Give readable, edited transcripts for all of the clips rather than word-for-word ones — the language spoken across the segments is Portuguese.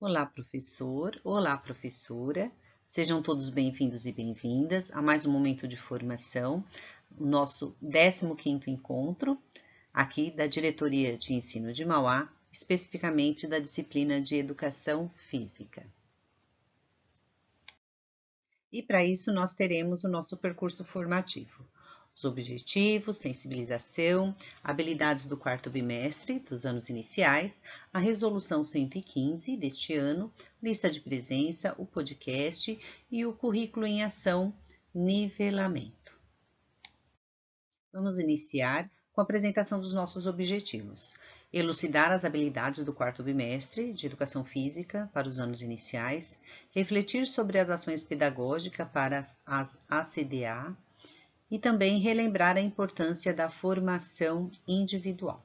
Olá, professor! Olá, professora! Sejam todos bem-vindos e bem-vindas a mais um momento de formação, o nosso 15º encontro aqui da Diretoria de Ensino de Mauá, especificamente da disciplina de Educação Física. E para isso nós teremos o nosso percurso formativo. Os objetivos, sensibilização, habilidades do quarto bimestre dos anos iniciais, a resolução 115 deste ano, lista de presença, o podcast e o currículo em ação, nivelamento. Vamos iniciar com a apresentação dos nossos objetivos. Elucidar as habilidades do quarto bimestre de Educação Física para os anos iniciais, refletir sobre as ações pedagógicas para as ACDA, e também relembrar a importância da formação individual.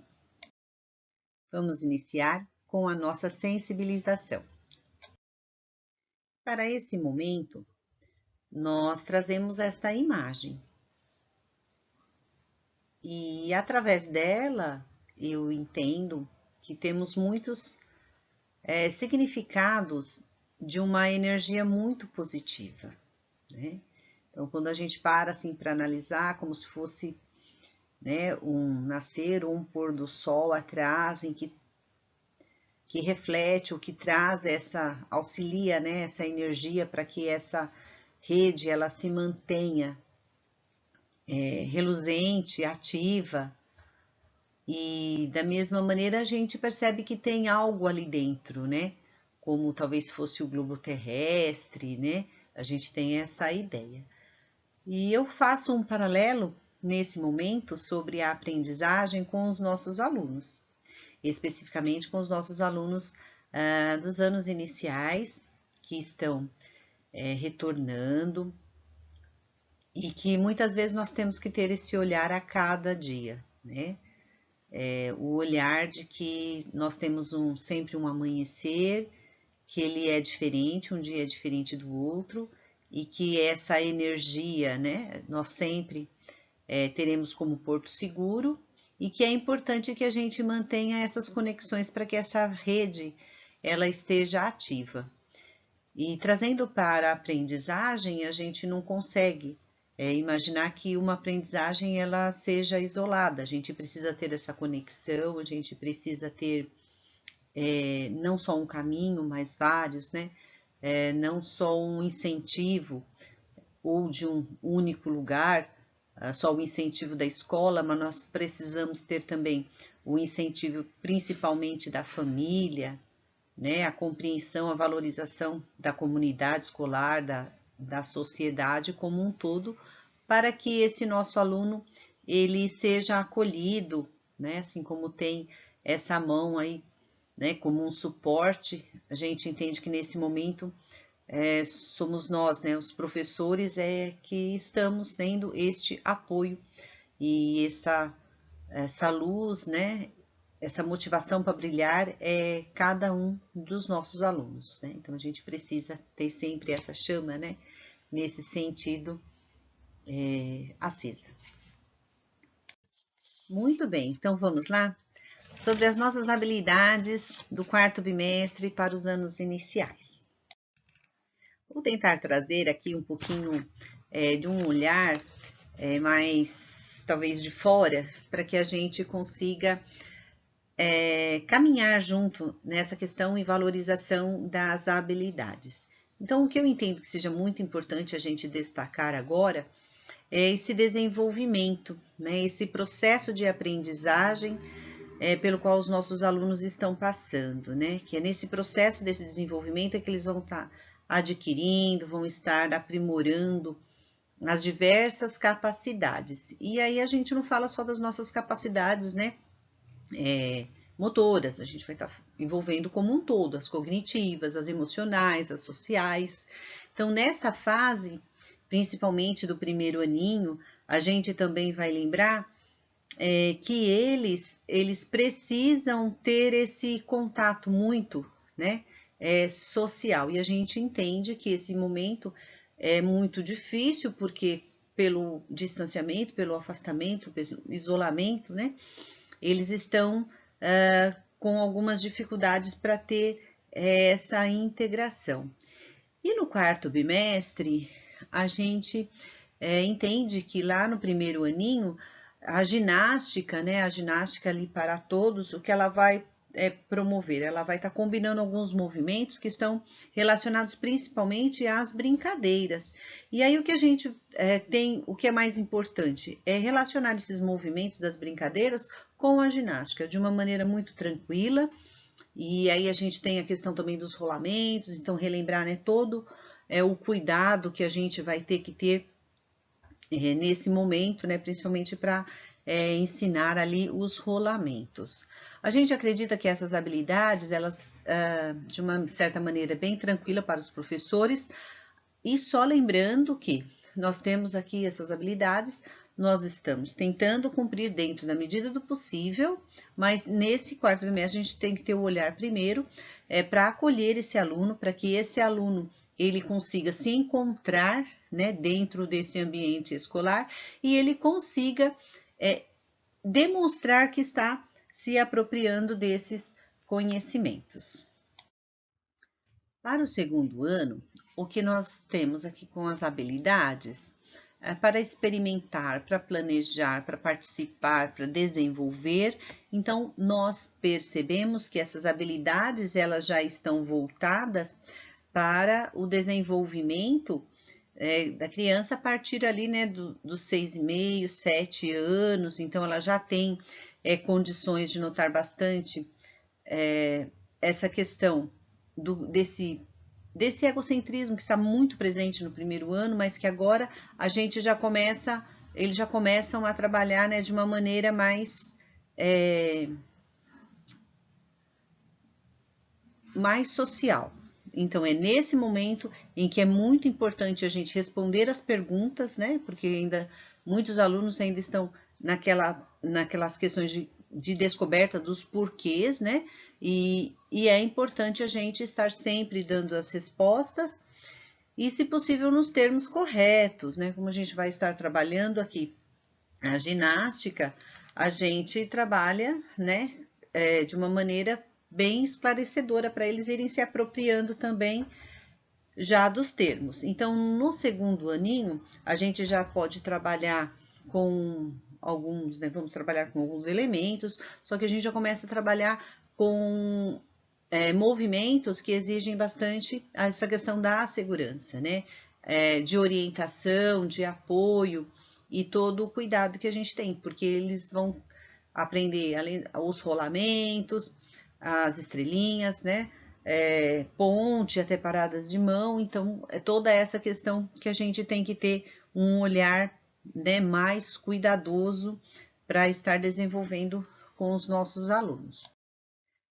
Vamos iniciar com a nossa sensibilização. Para esse momento, nós trazemos esta imagem. E através dela, eu entendo que temos muitos significados de uma energia muito positiva, né? Então, quando a gente para assim para analisar, como se fosse um nascer ou um pôr do sol atrás, em que reflete, o que traz auxilia, essa energia para que essa rede ela se mantenha reluzente, ativa. E da mesma maneira a gente percebe que tem algo ali dentro, como talvez fosse o globo terrestre, a gente tem essa ideia. E eu faço um paralelo nesse momento sobre a aprendizagem com os nossos alunos, especificamente com os nossos alunos dos anos iniciais, que estão retornando e que muitas vezes nós temos que ter esse olhar a cada dia, o olhar de que nós temos sempre um amanhecer, que ele é diferente, um dia é diferente do outro, e que essa energia, nós sempre teremos como porto seguro, e que é importante que a gente mantenha essas conexões para que essa rede ela esteja ativa. E trazendo para a aprendizagem, a gente não consegue imaginar que uma aprendizagem ela seja isolada, a gente precisa ter essa conexão, a gente precisa ter não só um caminho, mas vários, não só um incentivo ou de um único lugar, só o incentivo da escola, mas nós precisamos ter também o incentivo principalmente da família, a compreensão, a valorização da comunidade escolar, da sociedade como um todo, para que esse nosso aluno ele seja acolhido, assim como tem essa mão aí, como um suporte. A gente entende que nesse momento somos nós, os professores, que estamos tendo este apoio e essa luz, essa motivação para brilhar é cada um dos nossos alunos, Então a gente precisa ter sempre essa chama, nesse sentido acesa. Muito bem, então vamos lá? Sobre as nossas habilidades do quarto bimestre para os anos iniciais. Vou tentar trazer aqui um pouquinho de um olhar mais, talvez, de fora, para que a gente consiga caminhar junto nessa questão e valorização das habilidades. Então, o que eu entendo que seja muito importante a gente destacar agora é esse desenvolvimento, esse processo de aprendizagem pelo qual os nossos alunos estão passando, que é nesse processo desse desenvolvimento que eles vão estar adquirindo, vão estar aprimorando as diversas capacidades. E aí a gente não fala só das nossas capacidades, motoras, a gente vai estar envolvendo como um todo, as cognitivas, as emocionais, as sociais. Então, nessa fase, principalmente do primeiro aninho, a gente também vai lembrar que eles precisam ter esse contato muito, social. E a gente entende que esse momento é muito difícil, porque pelo distanciamento, pelo afastamento, pelo isolamento, eles estão com algumas dificuldades para ter essa integração. E no quarto bimestre, a gente entende que lá no primeiro aninho, a ginástica, né, a ginástica ali para todos, o que ela vai promover? Ela vai estar combinando alguns movimentos que estão relacionados principalmente às brincadeiras. E aí o que a gente tem, o que é mais importante, é relacionar esses movimentos das brincadeiras com a ginástica, de uma maneira muito tranquila. E aí a gente tem a questão também dos rolamentos, então relembrar, né, todo o cuidado que a gente vai ter que ter nesse momento, né, principalmente para ensinar ali os rolamentos. A gente acredita que essas habilidades, elas, de uma certa maneira, bem tranquila para os professores, e só lembrando que nós temos aqui essas habilidades, nós estamos tentando cumprir dentro da medida do possível, mas nesse quarto trimestre a gente tem que ter o olhar primeiro para acolher esse aluno, para que esse aluno ele consiga se encontrar, né, dentro desse ambiente escolar e ele consiga demonstrar que está se apropriando desses conhecimentos. Para o segundo ano, o que nós temos aqui com as habilidades para experimentar, para planejar, para participar, para desenvolver. Então, nós percebemos que essas habilidades elas já estão voltadas para o desenvolvimento da criança a partir ali, né, dos 6,5, 7 anos. Então, ela já tem condições de notar bastante essa questão desse egocentrismo que está muito presente no primeiro ano, mas que agora a gente já começa, eles já começam a trabalhar, né, de uma maneira mais social. Então, é nesse momento em que é muito importante a gente responder as perguntas, né, porque ainda muitos alunos ainda estão naquelas questões de descoberta dos porquês, né? E é importante a gente estar sempre dando as respostas e, se possível, nos termos corretos, né? Como a gente vai estar trabalhando aqui a ginástica, a gente trabalha, né, de uma maneira bem esclarecedora para eles irem se apropriando também já dos termos. Então, no segundo aninho, a gente já pode trabalhar com alguns, né, vamos trabalhar com alguns elementos, só que a gente já começa a trabalhar com movimentos que exigem bastante essa questão da segurança, né, de orientação, de apoio e todo o cuidado que a gente tem, porque eles vão aprender além os rolamentos, as estrelinhas, né, ponte até paradas de mão. Então, é toda essa questão que a gente tem que ter um olhar, né, mais cuidadoso para estar desenvolvendo com os nossos alunos.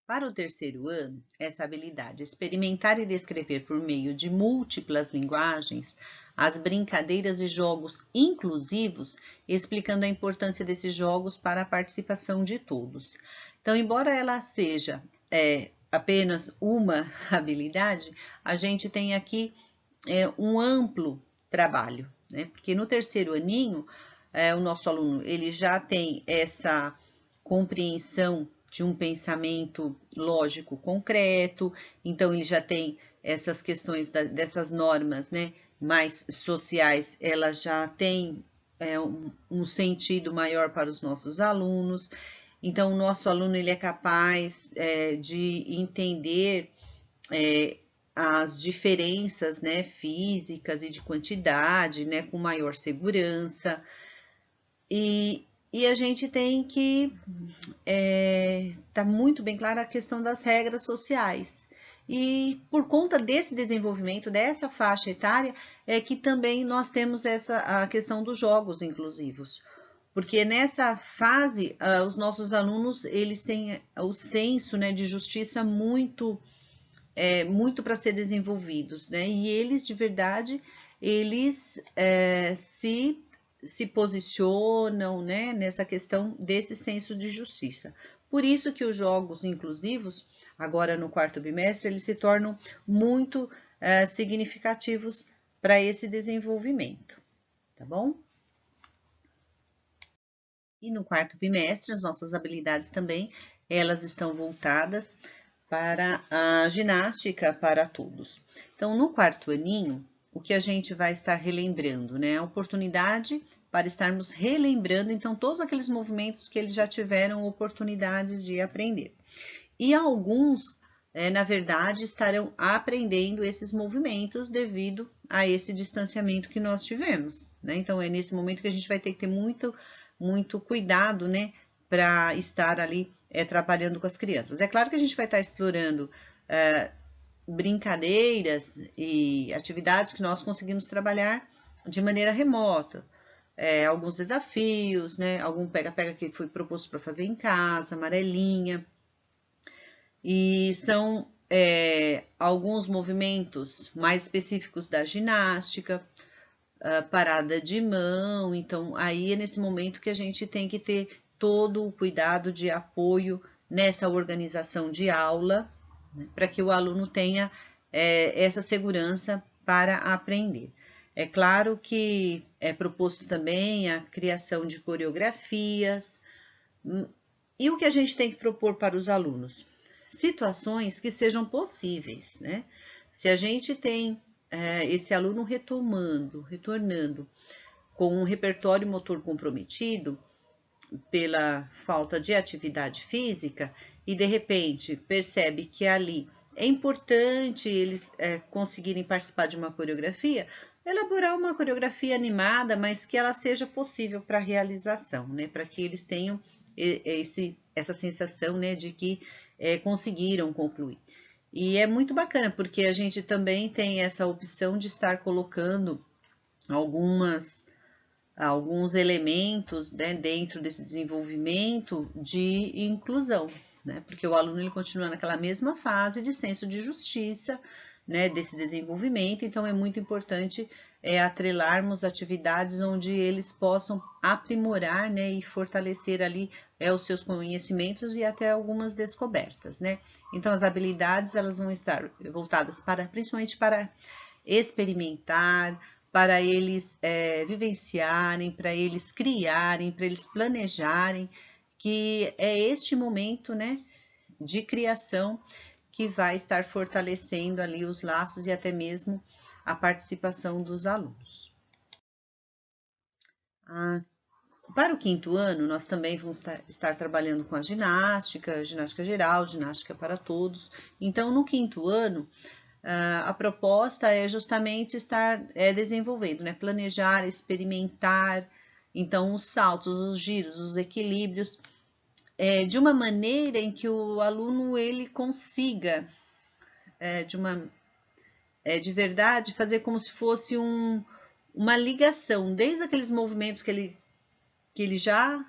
Para o terceiro ano, essa habilidade experimentar e descrever por meio de múltiplas linguagens as brincadeiras e jogos inclusivos, explicando a importância desses jogos para a participação de todos. Então, embora ela seja apenas uma habilidade, a gente tem aqui um amplo trabalho, né? Porque no terceiro aninho, o nosso aluno ele já tem essa compreensão de um pensamento lógico concreto, então ele já tem essas questões dessas normas, né, mais sociais, elas já têm um sentido maior para os nossos alunos. Então, o nosso aluno ele é capaz de entender as diferenças, né, físicas e de quantidade, né, com maior segurança. E a gente tem que tá muito bem clara a questão das regras sociais. E por conta desse desenvolvimento, dessa faixa etária, é que também nós temos a questão dos jogos inclusivos. Porque nessa fase, os nossos alunos, eles têm o senso, né, de justiça muito para ser desenvolvidos, né? E eles, de verdade, eles se posicionam, né, nessa questão desse senso de justiça. Por isso que os jogos inclusivos, agora no quarto bimestre, eles se tornam muito significativos para esse desenvolvimento, tá bom? E no quarto bimestre, as nossas habilidades também, elas estão voltadas para a ginástica para todos. Então, no quarto aninho, o que a gente vai estar relembrando, né? A oportunidade para estarmos relembrando, então, todos aqueles movimentos que eles já tiveram oportunidades de aprender. E alguns, na verdade, estarão aprendendo esses movimentos devido a esse distanciamento que nós tivemos, né? Então, é nesse momento que a gente vai ter que ter muito cuidado, né? Para estar ali trabalhando com as crianças. É claro que a gente vai estar explorando brincadeiras e atividades que nós conseguimos trabalhar de maneira remota. Alguns desafios, né? Algum pega-pega que foi proposto para fazer em casa, amarelinha. E são alguns movimentos mais específicos da ginástica, parada de mão. Então, aí é nesse momento que a gente tem que ter todo o cuidado de apoio nessa organização de aula, né, para que o aluno tenha essa segurança para aprender. É claro que é proposto também a criação de coreografias. E o que a gente tem que propor para os alunos? Situações que sejam possíveis, né? Se a gente tem esse aluno retornando com um repertório motor comprometido pela falta de atividade física e de repente percebe que ali é importante eles conseguirem participar de uma coreografia, elaborar uma coreografia animada, mas que ela seja possível para realização, né? Para que eles tenham essa sensação, né, de que conseguiram concluir. E é muito bacana, porque a gente também tem essa opção de estar colocando alguns elementos, né, dentro desse desenvolvimento de inclusão, né, porque o aluno ele continua naquela mesma fase de senso de justiça, né, desse desenvolvimento. Então é muito importante atrelarmos atividades onde eles possam aprimorar, né, e fortalecer ali os seus conhecimentos e até algumas descobertas, né. Então as habilidades elas vão estar voltadas principalmente para experimentar, para eles vivenciarem, para eles criarem, para eles planejarem, que é este momento, né, de criação que vai estar fortalecendo ali os laços e até mesmo a participação dos alunos. Para o quinto ano, nós também vamos estar trabalhando com a ginástica geral, ginástica para todos. Então, no quinto ano, a proposta é justamente estar desenvolvendo, né? Planejar, experimentar, então os saltos, os giros, os equilíbrios, de uma maneira em que o aluno ele consiga, de verdade, fazer como se fosse uma ligação, desde aqueles movimentos que ele já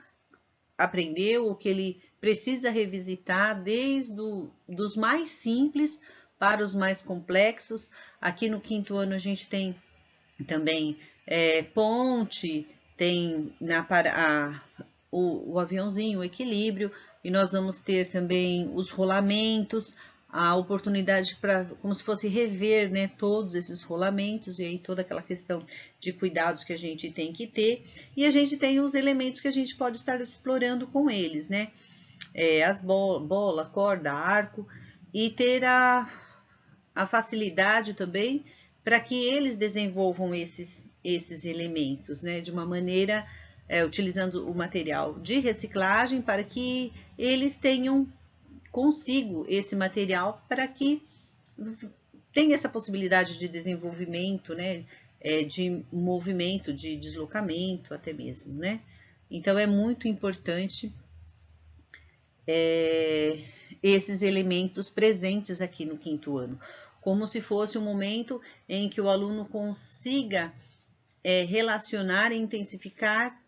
aprendeu, ou que ele precisa revisitar, desde dos mais simples para os mais complexos. Aqui no quinto ano a gente tem também ponte, tem o aviãozinho, o equilíbrio, e nós vamos ter também os rolamentos, a oportunidade para, como se fosse rever, né, todos esses rolamentos, e aí toda aquela questão de cuidados que a gente tem que ter, e a gente tem os elementos que a gente pode estar explorando com eles, né, as bola, corda, arco, e ter a facilidade também para que eles desenvolvam esses elementos, né, de uma maneira, utilizando o material de reciclagem, para que eles tenham consigo esse material para que tenha essa possibilidade de desenvolvimento, né, de movimento, de deslocamento até mesmo, né. Então é muito importante esses elementos presentes aqui no quinto ano, como se fosse um momento em que o aluno consiga relacionar e intensificar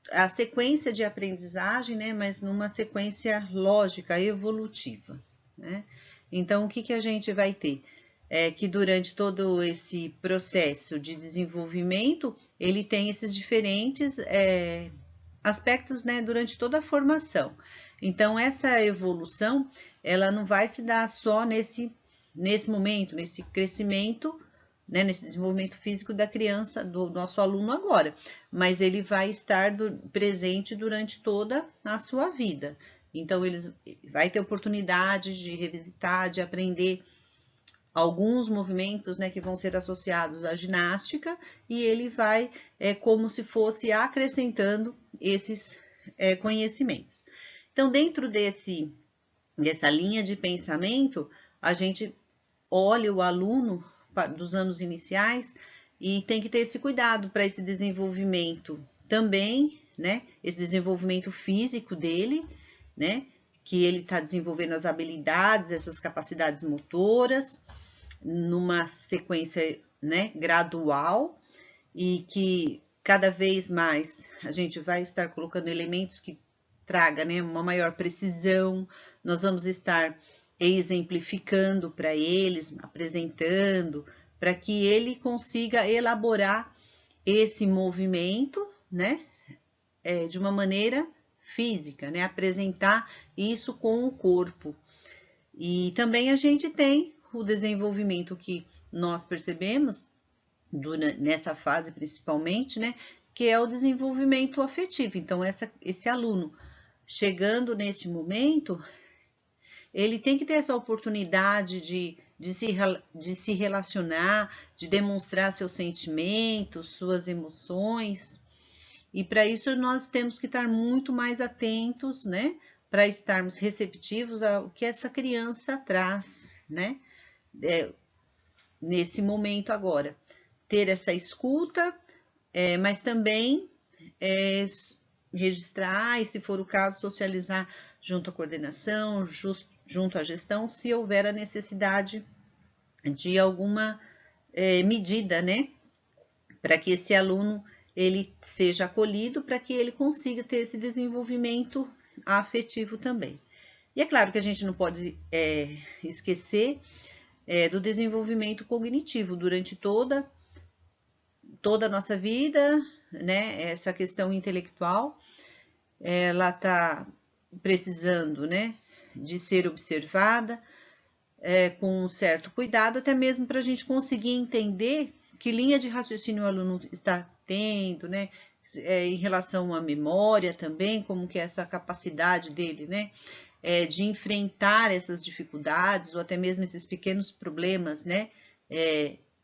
a sequência de aprendizagem, né, mas numa sequência lógica, evolutiva, né? Então, o que a gente vai ter? Que durante todo esse processo de desenvolvimento, ele tem esses diferentes aspectos, né, durante toda a formação. Então, essa evolução, ela não vai se dar só nesse momento, nesse crescimento, né, nesse desenvolvimento físico da criança, do nosso aluno agora, mas ele vai estar presente durante toda a sua vida. Então, eles vai ter oportunidade de revisitar, de aprender alguns movimentos, né, que vão ser associados à ginástica, e ele vai como se fosse acrescentando esses conhecimentos. Então, dentro dessa linha de pensamento, a gente olha o aluno dos anos iniciais e tem que ter esse cuidado para esse desenvolvimento também, né? Esse desenvolvimento físico dele, né? Que ele está desenvolvendo as habilidades, essas capacidades motoras, numa sequência, né, gradual, e que cada vez mais a gente vai estar colocando elementos que traga, né, uma maior precisão. Nós vamos estar exemplificando para eles, apresentando, para que ele consiga elaborar esse movimento, né, de uma maneira física, né, apresentar isso com o corpo. E também a gente tem o desenvolvimento que nós percebemos nessa fase principalmente, né, que é o desenvolvimento afetivo. Então, esse aluno chegando nesse momento, ele tem que ter essa oportunidade de se relacionar, de demonstrar seus sentimentos, suas emoções. E para isso nós temos que estar muito mais atentos, né? Para estarmos receptivos ao que essa criança traz, né? Nesse momento agora. Ter essa escuta, mas também registrar e, se for o caso, socializar junto à coordenação, junto à gestão, se houver a necessidade de alguma medida, né? Para que esse aluno ele seja acolhido, para que ele consiga ter esse desenvolvimento afetivo também. E é claro que a gente não pode esquecer do desenvolvimento cognitivo durante toda a nossa vida, né? Essa questão intelectual, ela está precisando, né, de ser observada com um certo cuidado, até mesmo para a gente conseguir entender que linha de raciocínio o aluno está tendo, né, em relação à memória também, como que é essa capacidade dele, né, de enfrentar essas dificuldades ou até mesmo esses pequenos problemas, né,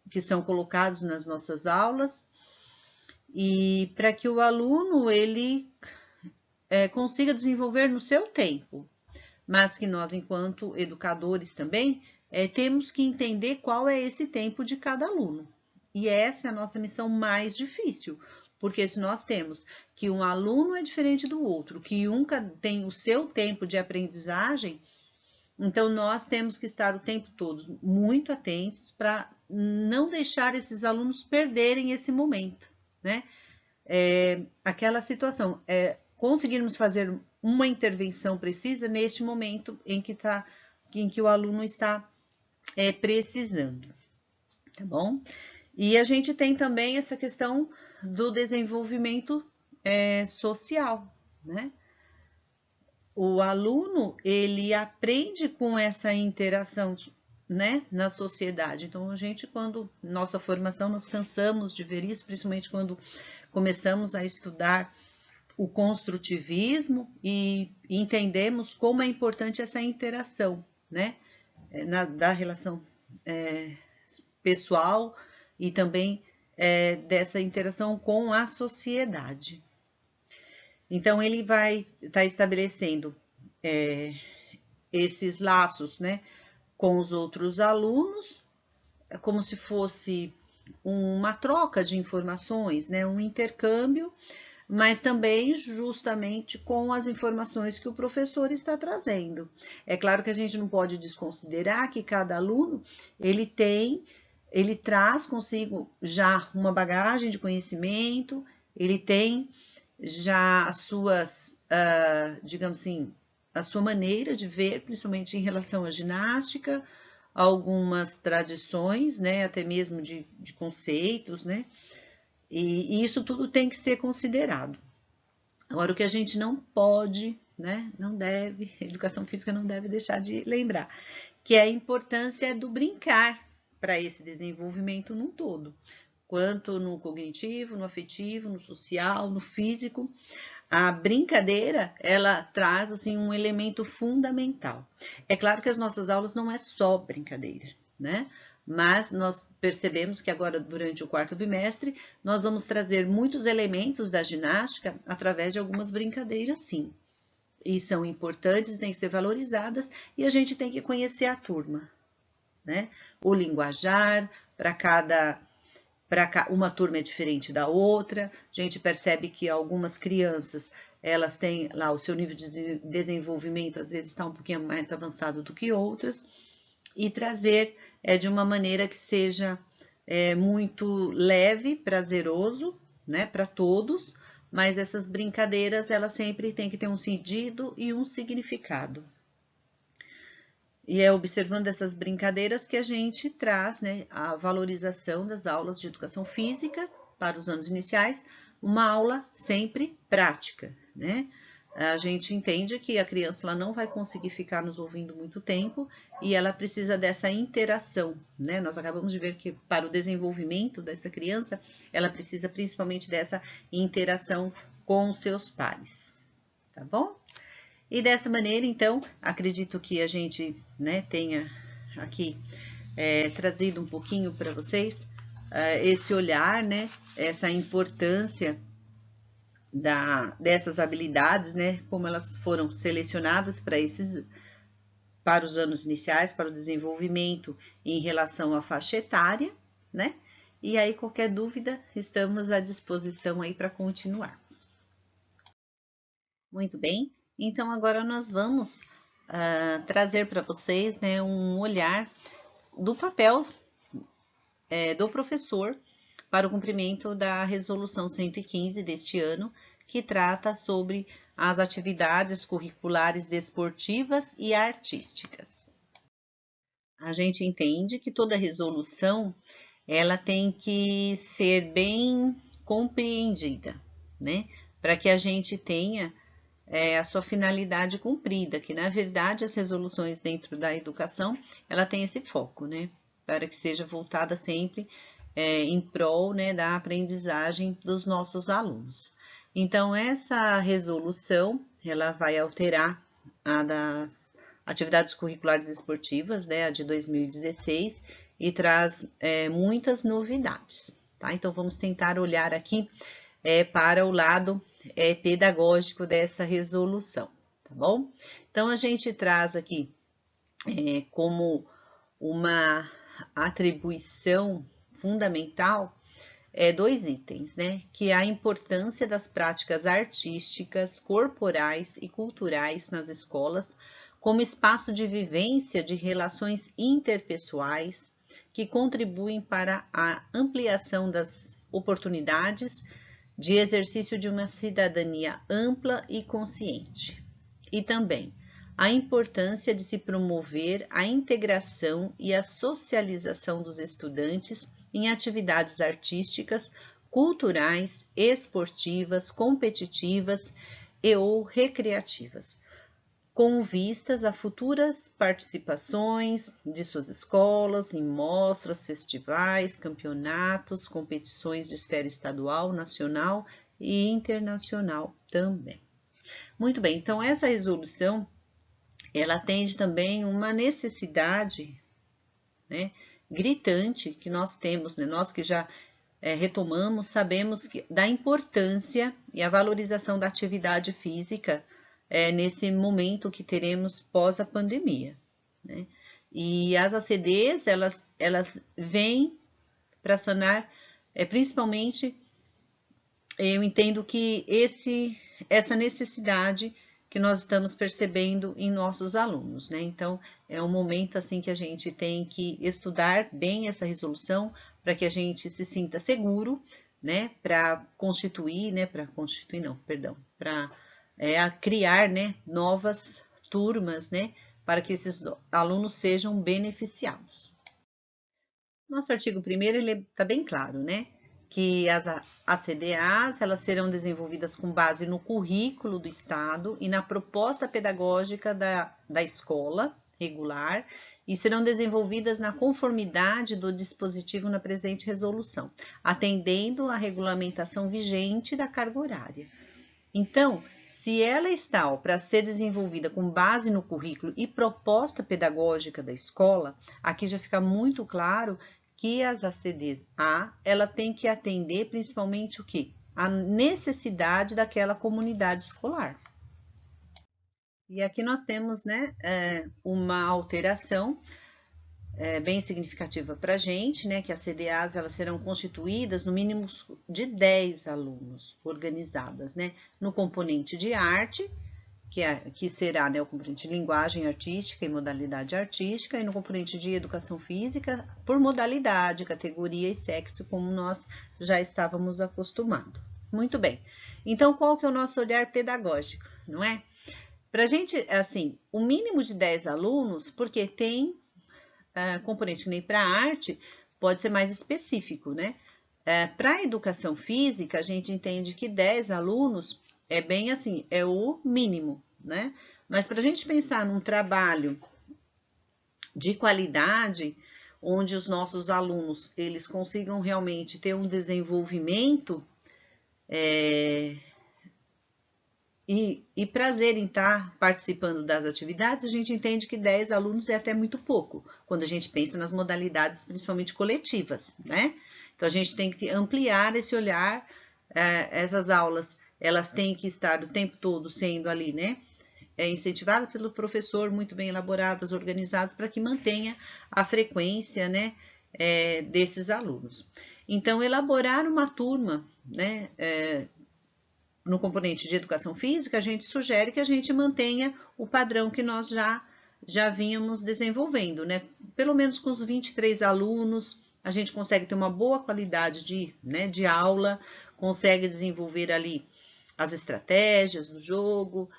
que são colocados nas nossas aulas, e para que o aluno ele consiga desenvolver no seu tempo, mas que nós, enquanto educadores também, temos que entender qual é esse tempo de cada aluno. E essa é a nossa missão mais difícil, porque se nós temos que um aluno é diferente do outro, que um tem o seu tempo de aprendizagem, então nós temos que estar o tempo todo muito atentos para não deixar esses alunos perderem esse momento, né? Aquela situação, conseguirmos fazer uma intervenção precisa neste momento em que o aluno está precisando, tá bom? E a gente tem também essa questão do desenvolvimento social, né? O aluno, ele aprende com essa interação, né, na sociedade. Então, a gente, quando nossa formação, nós cansamos de ver isso, principalmente quando começamos a estudar o construtivismo e entendemos como é importante essa interação, né, da relação pessoal e também dessa interação com a sociedade. Então, ele vai estar estabelecendo esses laços, né, com os outros alunos, como se fosse uma troca de informações, né, um intercâmbio, mas também justamente com as informações que o professor está trazendo. É claro que a gente não pode desconsiderar que cada aluno, ele traz consigo já uma bagagem de conhecimento, ele tem já as suas, digamos assim, a sua maneira de ver, principalmente em relação à ginástica, algumas tradições, né, até mesmo de conceitos, né, e isso tudo tem que ser considerado. Agora, o que a gente não pode, né, não deve, a educação física não deve deixar de lembrar, que é a importância do brincar para esse desenvolvimento num todo, quanto no cognitivo, no afetivo, no social, no físico. a brincadeira, ela traz assim um elemento fundamental. É claro que as nossas aulas não é só brincadeira, né? Mas nós percebemos que agora, durante o quarto bimestre, nós vamos trazer muitos elementos da ginástica através de algumas brincadeiras, sim. E são importantes, têm que ser valorizadas, e a gente tem que conhecer a turma, né? O linguajar, uma turma é diferente da outra, a gente percebe que algumas crianças, elas têm lá o seu nível de desenvolvimento, às vezes está um pouquinho mais avançado do que outras, e trazer de uma maneira que seja muito leve, prazeroso, né, para todos, mas essas brincadeiras, elas sempre têm que ter um sentido e um significado. E é observando essas brincadeiras que a gente traz, né, a valorização das aulas de educação física para os anos iniciais, uma aula sempre prática, né? A gente entende que a criança ela não vai conseguir ficar nos ouvindo muito tempo e ela precisa dessa interação, né? Nós acabamos de ver que para o desenvolvimento dessa criança, ela precisa principalmente dessa interação com os seus pares, tá bom? E dessa maneira, então, acredito que a gente, né, tenha aqui trazido um pouquinho para vocês esse olhar, né, essa importância dessas habilidades, né, como elas foram selecionadas para os anos iniciais, para o desenvolvimento em relação à faixa etária, né? E aí, qualquer dúvida, estamos à disposição aí para continuarmos. Muito bem, então agora nós vamos trazer para vocês, né, um olhar do papel do professor para o cumprimento da Resolução 115 deste ano, que trata sobre as atividades curriculares desportivas e artísticas. A gente entende que toda resolução ela tem que ser bem compreendida, né? Para que a gente tenha a sua finalidade cumprida, que na verdade as resoluções dentro da educação, ela tem esse foco, né? Para que seja voltada sempre em prol, né, da aprendizagem dos nossos alunos. Então, essa resolução, ela vai alterar a das atividades curriculares esportivas, né, a de 2016, e traz muitas novidades, tá? Então, vamos tentar olhar aqui para o lado pedagógico dessa resolução, tá bom? Então, a gente traz aqui como uma atribuição fundamental dois itens, né? Que é a importância das práticas artísticas, corporais e culturais nas escolas, como espaço de vivência de relações interpessoais que contribuem para a ampliação das oportunidades de exercício de uma cidadania ampla e consciente. E também a importância de se promover a integração e a socialização dos estudantes em atividades artísticas, culturais, esportivas, competitivas e ou recreativas, com vistas a futuras participações de suas escolas em mostras, festivais, campeonatos, competições de esfera estadual, nacional e internacional também. Muito bem, então essa resolução ela atende também uma necessidade, né, gritante que nós temos, né? Nós que já retomamos, sabemos da importância e a valorização da atividade física nesse momento que teremos pós a pandemia, né? E as ACDs, elas vêm para sanar, principalmente, eu entendo que essa necessidade que nós estamos percebendo em nossos alunos, né? Então, é um momento assim que a gente tem que estudar bem essa resolução para que a gente se sinta seguro, né? Para criar, né, novas turmas, né? Para que esses alunos sejam beneficiados. Nosso artigo 1º, ele está bem claro, né? Que as ACDAs, elas serão desenvolvidas com base no currículo do Estado e na proposta pedagógica da escola regular e serão desenvolvidas na conformidade do dispositivo na presente resolução, atendendo à regulamentação vigente da carga horária. Então, se ela está para ser desenvolvida com base no currículo e proposta pedagógica da escola, aqui já fica muito claro que as ACD-A, ela tem que atender principalmente o quê? A necessidade daquela comunidade escolar. E aqui nós temos, né, uma alteração bem significativa para a gente, né, que as CDAs elas serão constituídas no mínimo de 10 alunos organizadas, né, no componente de arte, que será, né, o componente de linguagem artística e modalidade artística, e no componente de educação física, por modalidade, categoria e sexo, como nós já estávamos acostumados. Muito bem. Então, qual que é o nosso olhar pedagógico, não é? Para a gente, assim, o mínimo de 10 alunos, porque tem componente que nem para arte, pode ser mais específico, né? Para a educação física, a gente entende que 10 alunos é bem assim, é o mínimo, né? Mas para a gente pensar num trabalho de qualidade, onde os nossos alunos, eles consigam realmente ter um desenvolvimento e prazer em estar participando das atividades, a gente entende que 10 alunos é até muito pouco, quando a gente pensa nas modalidades, principalmente coletivas, né? Então, a gente tem que ampliar esse olhar, essas aulas, elas têm que estar o tempo todo sendo ali, né? Incentivadas pelo professor, muito bem elaboradas, organizadas, para que mantenha a frequência, né, desses alunos. Então, elaborar uma turma, né, no componente de educação física, a gente sugere que a gente mantenha o padrão que nós já vínhamos desenvolvendo, né? Pelo menos com os 23 alunos, a gente consegue ter uma boa qualidade de aula, consegue desenvolver ali as estratégias do jogo,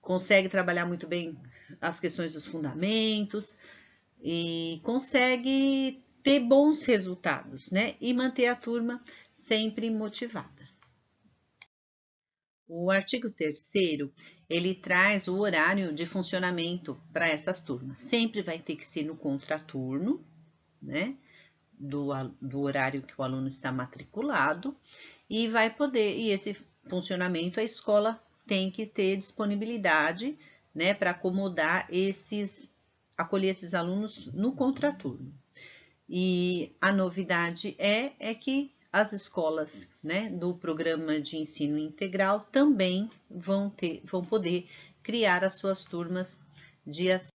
consegue trabalhar muito bem as questões dos fundamentos e consegue ter bons resultados, né? E manter a turma sempre motivada. O artigo 3º, ele traz o horário de funcionamento para essas turmas. Sempre vai ter que ser no contraturno, né, do horário que o aluno está matriculado, e esse funcionamento, a escola tem que ter disponibilidade, né, para acolher esses alunos no contraturno. E a novidade é que as escolas, né, do programa de ensino integral também vão poder criar as suas turmas de ação.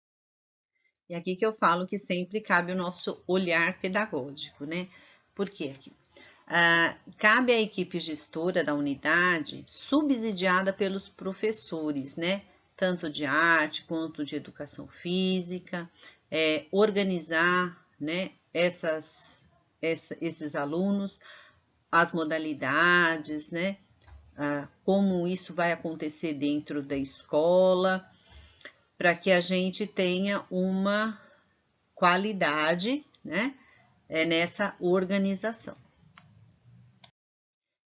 E aqui que eu falo que sempre cabe o nosso olhar pedagógico, né? Porque aqui cabe à equipe gestora da unidade, subsidiada pelos professores, né? Tanto de arte quanto de educação física, organizar, né, esses alunos, as modalidades, né? Como isso vai acontecer dentro da escola, para que a gente tenha uma qualidade, né, nessa organização.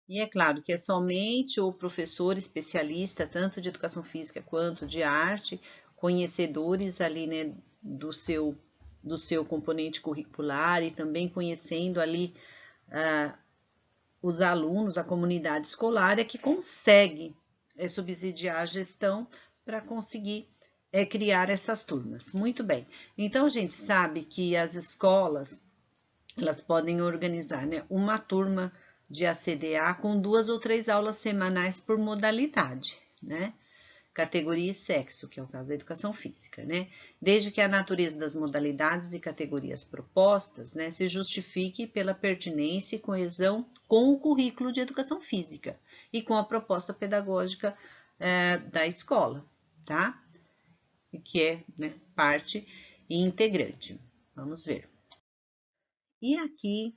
E é claro que é somente o professor especialista, tanto de educação física quanto de arte, conhecedores ali, né, do seu componente curricular e também conhecendo ali os alunos, a comunidade escolar, é que consegue subsidiar a gestão para conseguir criar essas turmas. Muito bem. Então, a gente sabe que as escolas, elas podem organizar, né, uma turma de ACDA com 2 ou 3 aulas semanais por modalidade, né? Categoria e sexo, que é o caso da educação física, né? Desde que a natureza das modalidades e categorias propostas, né, se justifique pela pertinência e coesão com o currículo de educação física e com a proposta pedagógica da escola, tá? Que é, né, parte e integrante. Vamos ver. E aqui,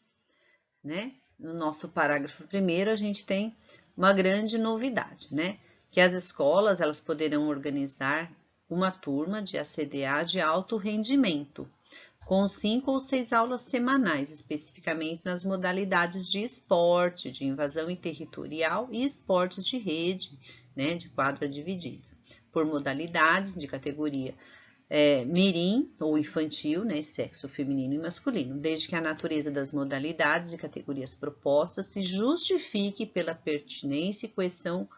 né, no nosso parágrafo 1º, a gente tem uma grande novidade, né? Que as escolas, elas poderão organizar uma turma de ACDA de alto rendimento, com 5 ou 6 aulas semanais, especificamente nas modalidades de esporte, de invasão territorial e esportes de rede, né, de quadra dividida, por modalidades de categoria mirim ou infantil, né, sexo feminino e masculino, desde que a natureza das modalidades e categorias propostas se justifique pela pertinência e coesão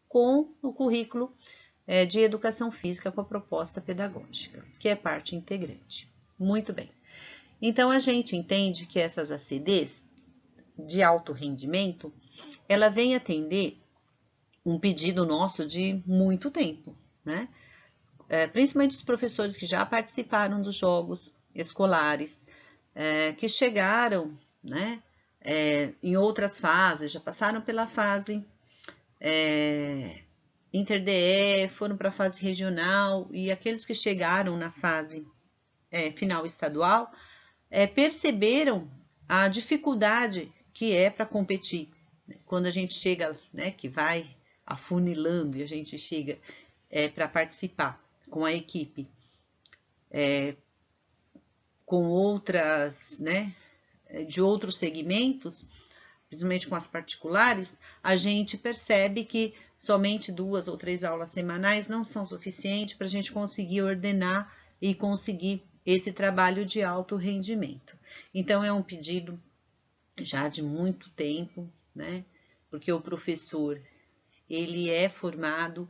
com o currículo de educação física com a proposta pedagógica, que é parte integrante. Muito bem. Então, a gente entende que essas ACDs de alto rendimento, ela vem atender um pedido nosso de muito tempo, né? Principalmente os professores que já participaram dos jogos escolares, que chegaram, né, em outras fases, já passaram pela fase Inter-DE, foram para a fase regional, e aqueles que chegaram na fase final estadual, perceberam a dificuldade que é para competir. Quando a gente chega, né, que vai afunilando e a gente chega para participar com a equipe, com outras, né, de outros segmentos, principalmente com as particulares, a gente percebe que somente 2 ou 3 aulas semanais não são suficientes para a gente conseguir ordenar e conseguir esse trabalho de alto rendimento. Então, é um pedido já de muito tempo, né? Porque o professor, ele é formado,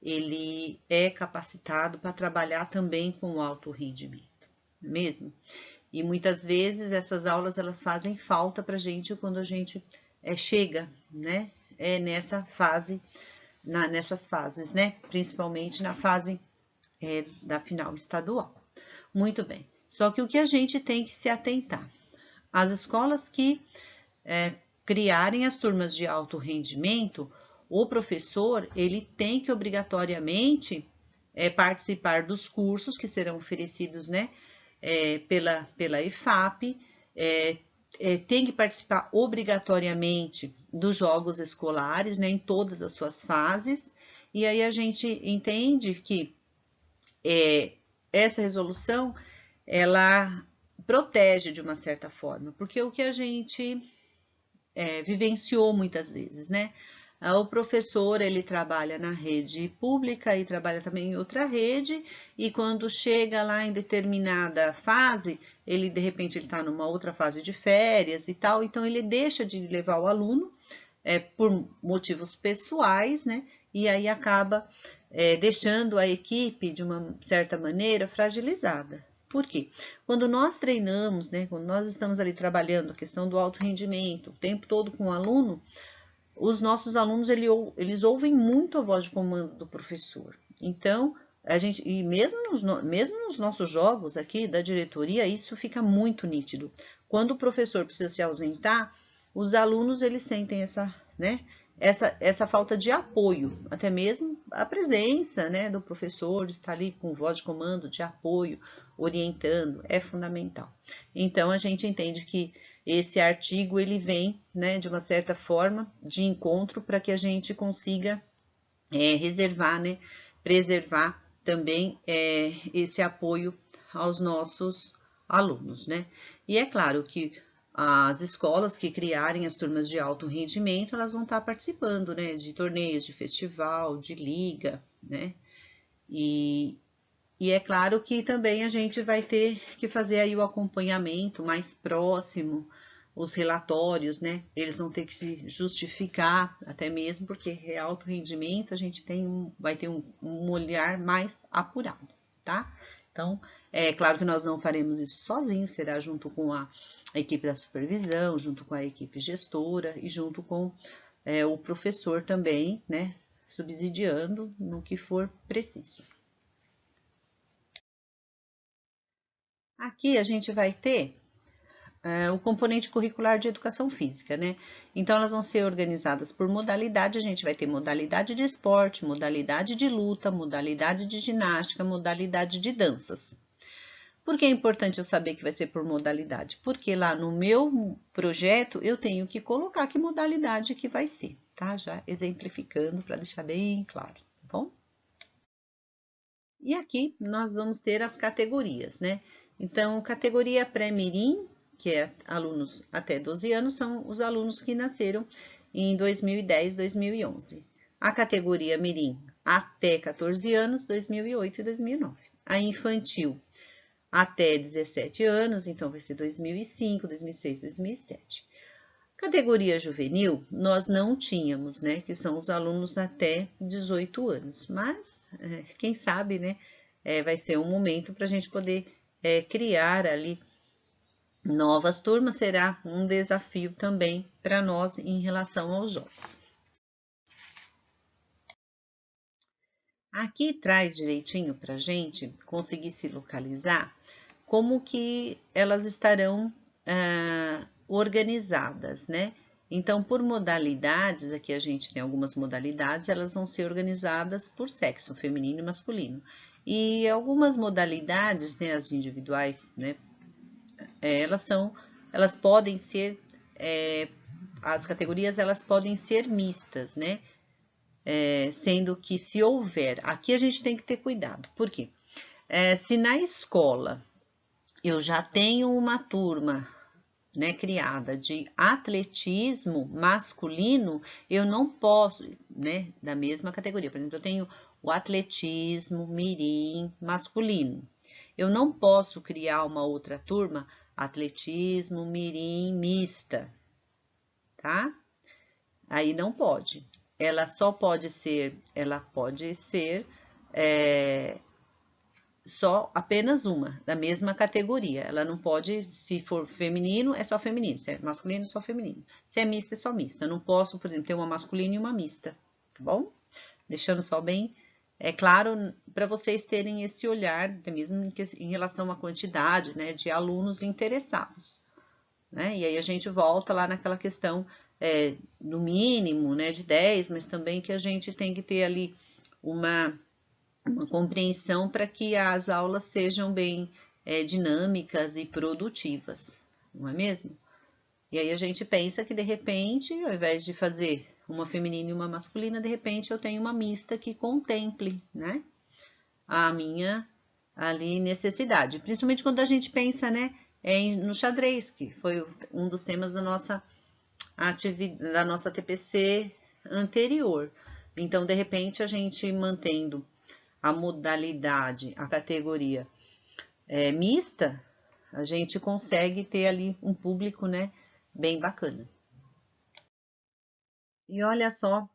ele é capacitado para trabalhar também com alto rendimento, mesmo. E muitas vezes essas aulas elas fazem falta para a gente quando a gente chega, né? Nessa fase, nessas fases, né? Principalmente na fase da final estadual. Muito bem. Só que o que a gente tem que se atentar? As escolas que criarem as turmas de alto rendimento, o professor ele tem que obrigatoriamente participar dos cursos que serão oferecidos, né, pela EFAP, tem que participar obrigatoriamente dos jogos escolares, né, em todas as suas fases, e aí a gente entende que essa resolução, ela protege de uma certa forma, porque o que a gente vivenciou muitas vezes, né? O professor, ele trabalha na rede pública e trabalha também em outra rede, e quando chega lá em determinada fase, ele, de repente, ele está numa outra fase de férias e tal, então ele deixa de levar o aluno por motivos pessoais, né? E aí acaba deixando a equipe, de uma certa maneira, fragilizada. Por quê? Quando nós treinamos, né, quando nós estamos ali trabalhando a questão do alto rendimento, o tempo todo com o aluno, os nossos alunos eles ouvem muito a voz de comando do professor. Então, a gente, e mesmo nos nossos jogos aqui da diretoria, isso fica muito nítido. Quando o professor precisa se ausentar, os alunos eles sentem essa falta de apoio, até mesmo a presença, né, do professor, de estar ali com voz de comando, de apoio, orientando, é fundamental. Então, a gente entende que esse artigo, ele vem, né, de uma certa forma, de encontro para que a gente consiga reservar, né, preservar também esse apoio aos nossos alunos, né. E é claro que as escolas que criarem as turmas de alto rendimento, elas vão estar participando, né, de torneios, de festival, de liga, né, e é claro que também a gente vai ter que fazer aí o acompanhamento mais próximo, os relatórios, né, eles vão ter que se justificar, até mesmo porque é alto rendimento, a gente vai ter um olhar mais apurado, tá? Então, é claro que nós não faremos isso sozinhos, será junto com a equipe da supervisão, junto com a equipe gestora e junto com o professor também, né, subsidiando no que for preciso. Aqui a gente vai ter o componente curricular de educação física, né? Então, elas vão ser organizadas por modalidade, a gente vai ter modalidade de esporte, modalidade de luta, modalidade de ginástica, modalidade de danças. Por que é importante eu saber que vai ser por modalidade? Porque lá no meu projeto eu tenho que colocar que modalidade que vai ser, tá? Já exemplificando para deixar bem claro, tá bom? E aqui nós vamos ter as categorias, né? Então, categoria pré-mirim, que é alunos até 12 anos, são os alunos que nasceram em 2010, 2011. A categoria mirim até 14 anos, 2008 e 2009. a infantil até 17 anos, então vai ser 2005, 2006, 2007. Categoria juvenil, nós não tínhamos, né, que são os alunos até 18 anos, mas quem sabe, né, vai ser um momento para a gente poder criar ali novas turmas, será um desafio também para nós em relação aos jovens. Aqui traz direitinho para a gente conseguir se localizar como que elas estarão organizadas, né? Então, por modalidades, aqui a gente tem algumas modalidades, elas vão ser organizadas por sexo, feminino e masculino. E algumas modalidades, né, as individuais, né, elas podem ser, as categorias elas podem ser mistas, né? Sendo que se houver, aqui a gente tem que ter cuidado, por quê? Se na escola eu já tenho uma turma, né, criada de atletismo masculino, eu não posso, né, da mesma categoria, por exemplo, eu tenho o atletismo mirim masculino, eu não posso criar uma outra turma, atletismo mirim mista, tá? Aí não pode. Ela pode ser só apenas uma, da mesma categoria. Ela não pode, se for feminino, é só feminino. Se é masculino, é só feminino. Se é mista, é só mista. Não posso, por exemplo, ter uma masculina e uma mista, tá bom? Deixando só bem claro para vocês terem esse olhar, mesmo em relação à quantidade, né, de alunos interessados, né? E aí a gente volta lá naquela questão no mínimo, né, de 10, mas também que a gente tem que ter ali uma compreensão para que as aulas sejam bem dinâmicas e produtivas, não é mesmo? E aí a gente pensa que de repente, ao invés de fazer uma feminina e uma masculina, de repente eu tenho uma mista que contemple, né, a minha ali necessidade, principalmente quando a gente pensa, né, no xadrez, que foi um dos temas da nossa TPC anterior. Então, de repente, a gente mantendo a modalidade, a categoria mista, a gente consegue ter ali um público, né, bem bacana. E olha só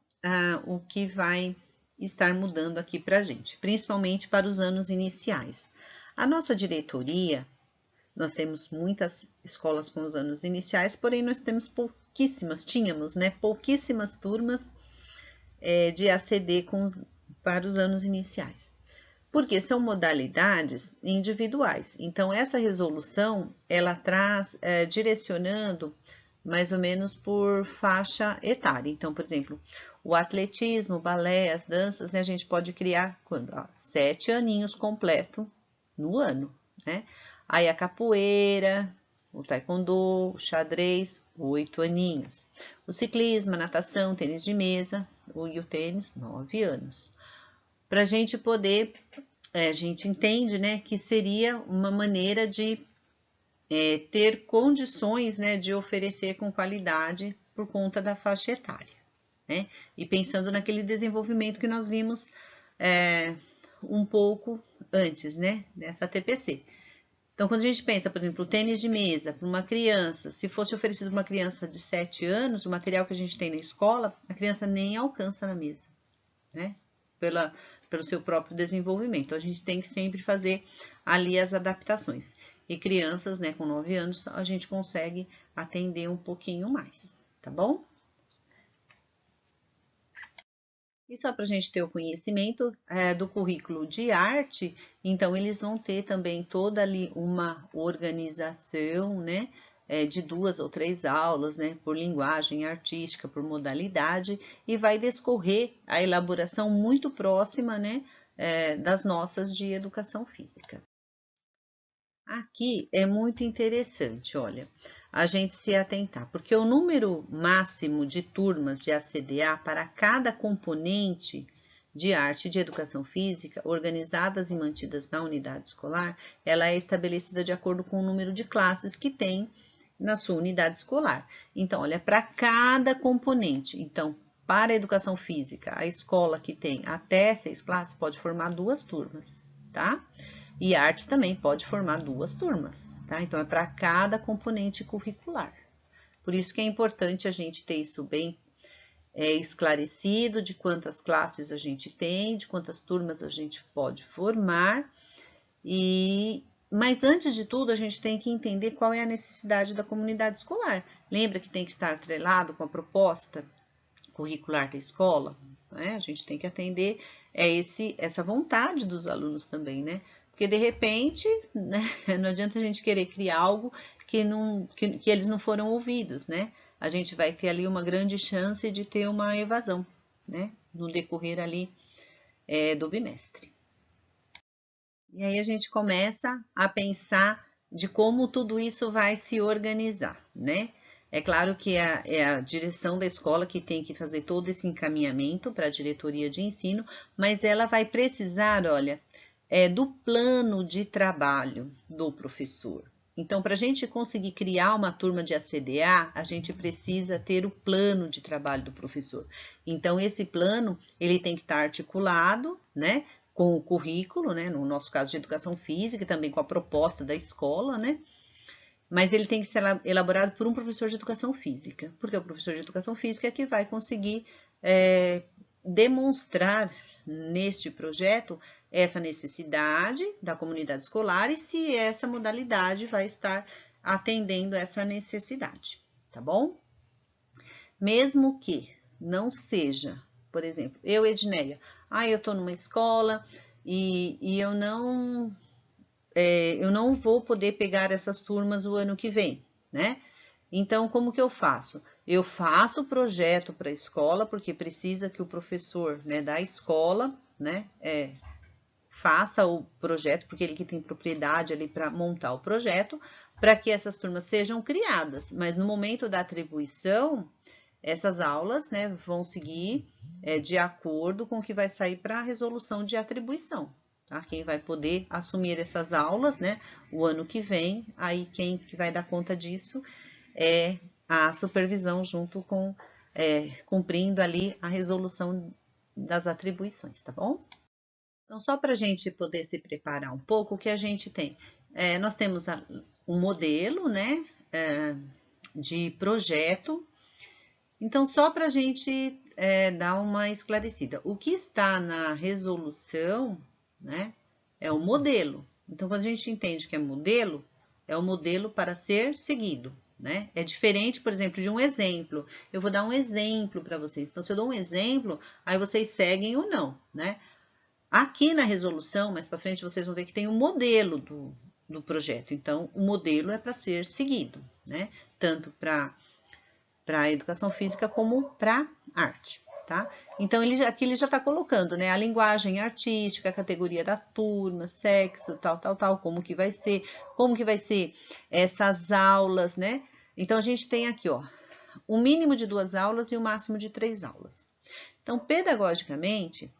o que vai estar mudando aqui para a gente, principalmente para os anos iniciais. A nossa diretoria, nós temos muitas escolas com os anos iniciais, porém nós temos tínhamos, né, pouquíssimas turmas de ACD para os anos iniciais. Porque são modalidades individuais. Então, essa resolução, ela traz direcionando mais ou menos por faixa etária. Então, por exemplo, o atletismo, o balé, as danças, né, a gente pode criar quando? 7 aninhos completo no ano, né? Aí a capoeira, o taekwondo, o xadrez, 8 aninhos. O ciclismo, a natação, tênis de mesa e o tênis, 9 anos. Para a gente poder, a gente entende, né, que seria uma maneira de ter condições, né, de oferecer com qualidade por conta da faixa etária, né? E pensando naquele desenvolvimento que nós vimos um pouco antes, né, dessa TPC. Então, quando a gente pensa, por exemplo, o tênis de mesa para uma criança, se fosse oferecido para uma criança de 7 anos, o material que a gente tem na escola, a criança nem alcança na mesa, né? Pelo seu próprio desenvolvimento. Então, a gente tem que sempre fazer ali as adaptações. E crianças, né, com 9 anos, a gente consegue atender um pouquinho mais, tá bom? E só para a gente ter o conhecimento do currículo de arte, então eles vão ter também toda ali uma organização, né, de 2 ou 3 aulas, né, por linguagem artística, por modalidade, e vai descorrer a elaboração muito próxima, né, das nossas de educação física. Aqui é muito interessante, olha, a gente se atentar, porque o número máximo de turmas de ACDA para cada componente de arte e de educação física, organizadas e mantidas na unidade escolar, ela é estabelecida de acordo com o número de classes que tem na sua unidade escolar. Então, olha, para cada componente, então, para a educação física, a escola que tem até 6 classes pode formar 2 turmas. tá? E artes também pode formar 2 turmas, tá? Então, é para cada componente curricular. Por isso que é importante a gente ter isso bem esclarecido, de quantas classes a gente tem, de quantas turmas a gente pode formar. Mas antes de tudo, a gente tem que entender qual é a necessidade da comunidade escolar. Lembra que tem que estar atrelado com a proposta curricular da escola? Né? A gente tem que atender essa vontade dos alunos também, né? Porque, de repente, né, não adianta a gente querer criar algo que eles não foram ouvidos, né? A gente vai ter ali uma grande chance de ter uma evasão, né? No decorrer ali do bimestre. E aí a gente começa a pensar de como tudo isso vai se organizar, né? É claro que é a direção da escola que tem que fazer todo esse encaminhamento para a diretoria de ensino, mas ela vai precisar, olha, do plano de trabalho do professor. Então, para a gente conseguir criar uma turma de ACDA, a gente precisa ter o plano de trabalho do professor. Então, esse plano, ele tem que estar articulado, né, com o currículo, né, no nosso caso de educação física, e também com a proposta da escola, né, mas ele tem que ser elaborado por um professor de educação física, porque o professor de educação física é que vai conseguir demonstrar neste projeto essa necessidade da comunidade escolar e se essa modalidade vai estar atendendo essa necessidade, tá bom? Mesmo que não seja, por exemplo, eu, Edneia, eu estou numa escola e eu não vou poder pegar essas turmas o ano que vem, né? Então, como que eu faço? Eu faço o projeto para a escola, porque precisa que o professor, né, da escola, né, faça o projeto, porque ele que tem propriedade ali para montar o projeto, para que essas turmas sejam criadas. Mas no momento da atribuição, essas aulas, né, vão seguir de acordo com o que vai sair para a resolução de atribuição. Tá? Quem vai poder assumir essas aulas, né, o ano que vem, aí quem que vai dar conta disso é a supervisão junto com cumprindo ali a resolução das atribuições, tá bom? Então, só para a gente poder se preparar um pouco, o que a gente tem? Nós temos um modelo, né, de projeto. Então, só para a gente dar uma esclarecida, o que está na resolução, né, é o modelo. Então, quando a gente entende que é o modelo para ser seguido, né? É diferente, por exemplo, de um exemplo. Eu vou dar um exemplo para vocês. Então, se eu dou um exemplo, aí vocês seguem ou não, né? Aqui na resolução, mais para frente, vocês vão ver que tem um modelo do projeto. Então, o modelo é para ser seguido, né? Tanto para a educação física como para arte, tá? Então, aqui ele já está colocando, né? A linguagem artística, a categoria da turma, sexo, tal, como que vai ser essas aulas, né? Então, a gente tem aqui, ó, o mínimo de 2 aulas e o máximo de 3 aulas. Então, pedagogicamente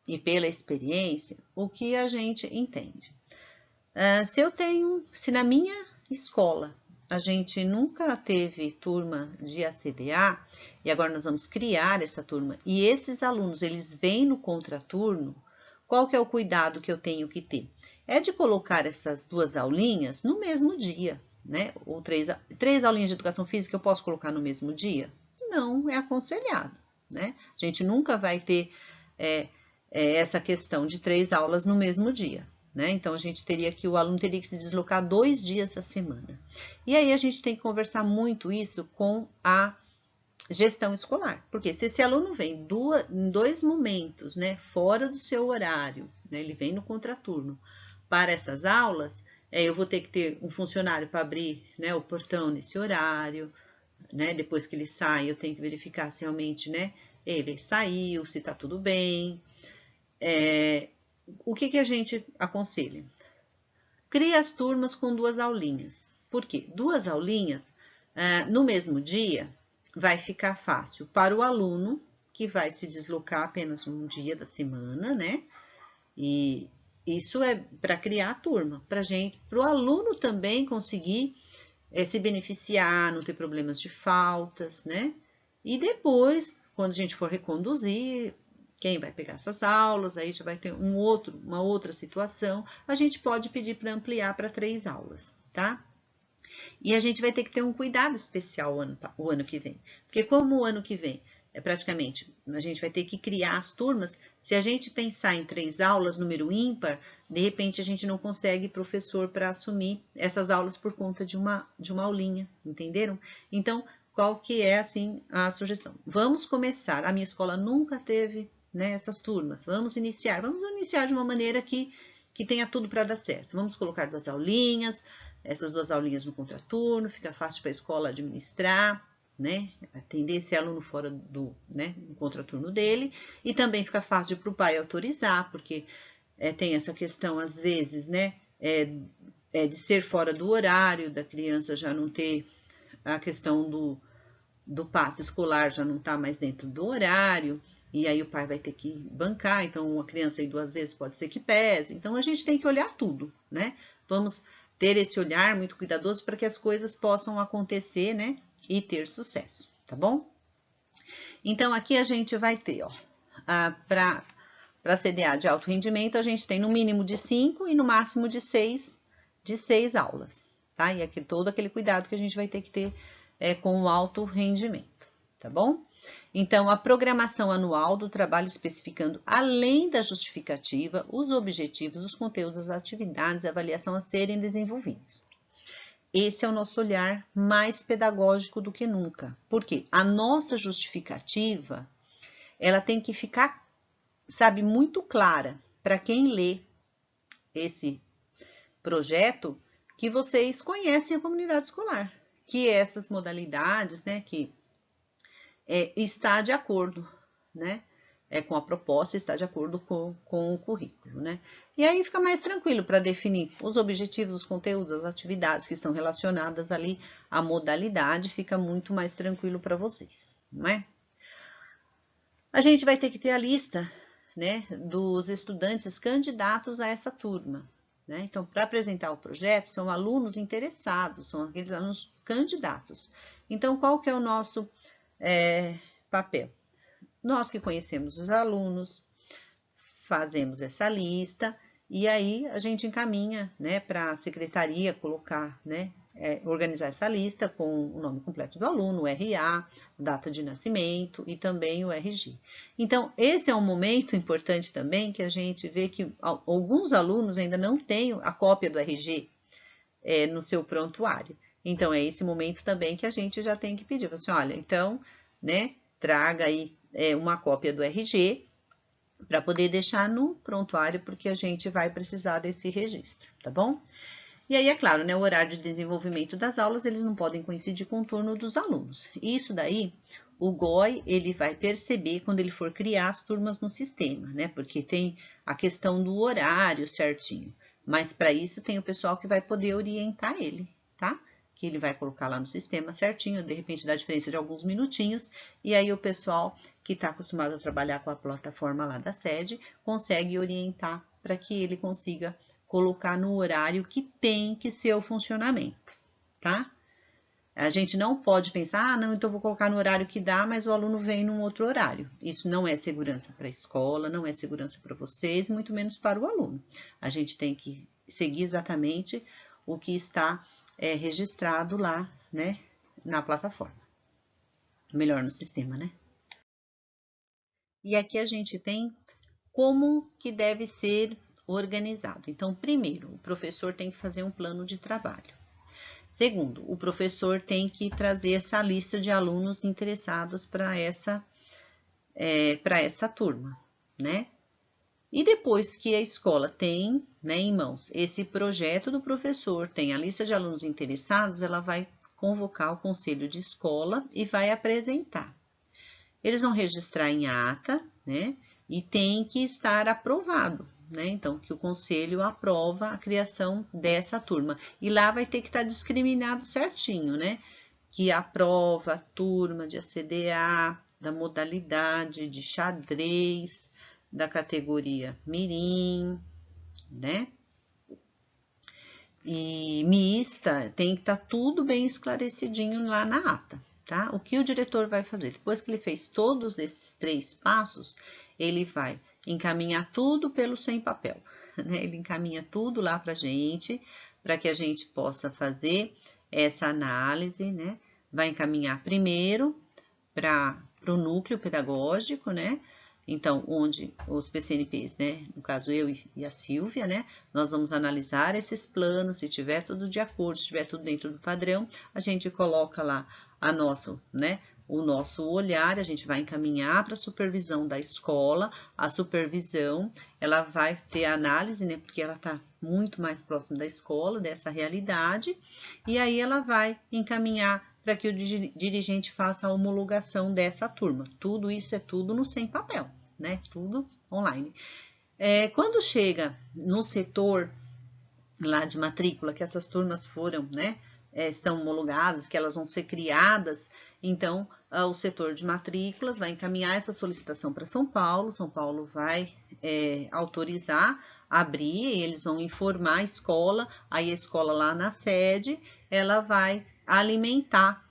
e pela experiência, o que a gente entende? Se na minha escola a gente nunca teve turma de ACDA, e agora nós vamos criar essa turma, e esses alunos, eles vêm no contraturno, qual que é o cuidado que eu tenho que ter? É de colocar essas 2 aulinhas no mesmo dia, né? Ou 3 aulinhas de educação física eu posso colocar no mesmo dia? Não, é aconselhado, né? A gente nunca vai ter essa questão de 3 aulas no mesmo dia. Né? Então, o aluno teria que se deslocar 2 dias da semana. E aí, a gente tem que conversar muito isso com a gestão escolar. Porque se esse aluno vem em 2 momentos, né, fora do seu horário, né, ele vem no contraturno para essas aulas, eu vou ter que ter um funcionário para abrir, né, o portão nesse horário, né, depois que ele sai, eu tenho que verificar se realmente, né, ele saiu, se está tudo bem. O que a gente aconselha? Cria as turmas com 2 aulinhas. Por quê? 2 aulinhas no mesmo dia vai ficar fácil para o aluno que vai se deslocar apenas um dia da semana, né? E isso é para criar a turma, para o aluno também conseguir se beneficiar, não ter problemas de faltas, né? E depois, quando a gente for reconduzir, quem vai pegar essas aulas, aí já vai ter uma outra situação, a gente pode pedir para ampliar para 3 aulas, tá? E a gente vai ter que ter um cuidado especial o ano que vem, porque como o ano que vem praticamente, a gente vai ter que criar as turmas, se a gente pensar em 3 aulas, número ímpar, de repente a gente não consegue professor para assumir essas aulas por conta de uma aulinha, entenderam? Então, qual que é, assim, a sugestão? Vamos começar, a minha escola nunca teve, né, essas turmas, vamos iniciar de uma maneira que tenha tudo para dar certo. Vamos colocar 2 aulinhas, essas 2 aulinhas no contraturno, fica fácil para a escola administrar, né, atender esse aluno fora do, né, do contraturno dele, e também fica fácil para o pai autorizar, porque tem essa questão, às vezes, né, de ser fora do horário, da criança já não ter a questão do passe escolar, já não está mais dentro do horário, e aí o pai vai ter que bancar, então uma criança aí 2 vezes pode ser que pese, então a gente tem que olhar tudo, né, vamos ter esse olhar muito cuidadoso para que as coisas possam acontecer, né, e ter sucesso, tá bom? Então, aqui a gente vai ter, ó, para CDA de alto rendimento, a gente tem no mínimo de 5 e no máximo de 6 aulas, tá? E aqui todo aquele cuidado que a gente vai ter que ter com o alto rendimento, tá bom? Então, a programação anual do trabalho especificando, além da justificativa, os objetivos, os conteúdos, as atividades e avaliação a serem desenvolvidos. Esse é o nosso olhar mais pedagógico do que nunca. Porque a nossa justificativa, ela tem que ficar, sabe, muito clara para quem lê esse projeto, que vocês conhecem a comunidade escolar, que essas modalidades, né, que está de acordo, né, com a proposta, está de acordo com o currículo, né? E aí fica mais tranquilo para definir os objetivos, os conteúdos, as atividades que estão relacionadas ali à modalidade, fica muito mais tranquilo para vocês, não é? A gente vai ter que ter a lista, né, dos estudantes candidatos a essa turma, né? Então, para apresentar o projeto, são alunos interessados, são aqueles alunos candidatos. Então, qual que é o nosso papel? Nós que conhecemos os alunos, fazemos essa lista e aí a gente encaminha, né, para a secretaria colocar, né, organizar essa lista com o nome completo do aluno, o RA, data de nascimento e também o RG. Então, esse é um momento importante também que a gente vê que alguns alunos ainda não têm a cópia do RG no seu prontuário. Então, é esse momento também que a gente já tem que pedir, assim, olha, então, né, traga aí uma cópia do RG para poder deixar no prontuário, porque a gente vai precisar desse registro, tá bom? E aí, é claro, né, o horário de desenvolvimento das aulas, eles não podem coincidir com o turno dos alunos. Isso daí, o GOI, ele vai perceber quando ele for criar as turmas no sistema, né, porque tem a questão do horário certinho. Mas para isso tem o pessoal que vai poder orientar ele, tá? Que ele vai colocar lá no sistema certinho, de repente dá diferença de alguns minutinhos, e aí o pessoal que está acostumado a trabalhar com a plataforma lá da sede, consegue orientar para que ele consiga colocar no horário que tem que ser o funcionamento, tá? A gente não pode pensar, não, então vou colocar no horário que dá, mas o aluno vem num outro horário. Isso não é segurança para a escola, não é segurança para vocês, muito menos para o aluno. A gente tem que seguir exatamente o que está registrado lá, né, na plataforma. Melhor no sistema, né? E aqui a gente tem como que deve ser organizado. Então, primeiro, o professor tem que fazer um plano de trabalho. Segundo, o professor tem que trazer essa lista de alunos interessados para essa turma, né? E depois que a escola tem, né, em mãos esse projeto do professor, tem a lista de alunos interessados, ela vai convocar o conselho de escola e vai apresentar. Eles vão registrar em ata, né, e tem que estar aprovado, né, então que o conselho aprova a criação dessa turma. E lá vai ter que estar discriminado certinho, né, que aprova a turma de ACDA, da modalidade de xadrez, da categoria mirim, né? E mista, tem que estar tudo bem esclarecidinho lá na ata, tá? O que o diretor vai fazer? Depois que ele fez todos esses 3 passos, ele vai encaminhar tudo pelo sem papel, né? Ele encaminha tudo lá para que a gente possa fazer essa análise, né? Vai encaminhar primeiro para o núcleo pedagógico, né? Então, onde os PCNPs, né? No caso, eu e a Silvia, né? Nós vamos analisar esses planos, se tiver tudo de acordo, se tiver tudo dentro do padrão, a gente coloca lá o nosso olhar, a gente vai encaminhar para a supervisão da escola. A supervisão, ela vai ter análise, né? Porque ela está muito mais próxima da escola, dessa realidade, e aí ela vai encaminhar para que o dirigente faça a homologação dessa turma. Tudo isso é tudo no sem papel, né? Tudo online. Quando chega no setor lá de matrícula, que essas turmas foram, né? Estão homologadas, que elas vão ser criadas, então o setor de matrículas vai encaminhar essa solicitação para São Paulo vai autorizar, abrir, eles vão informar a escola, aí a escola lá na sede, ela vai alimentar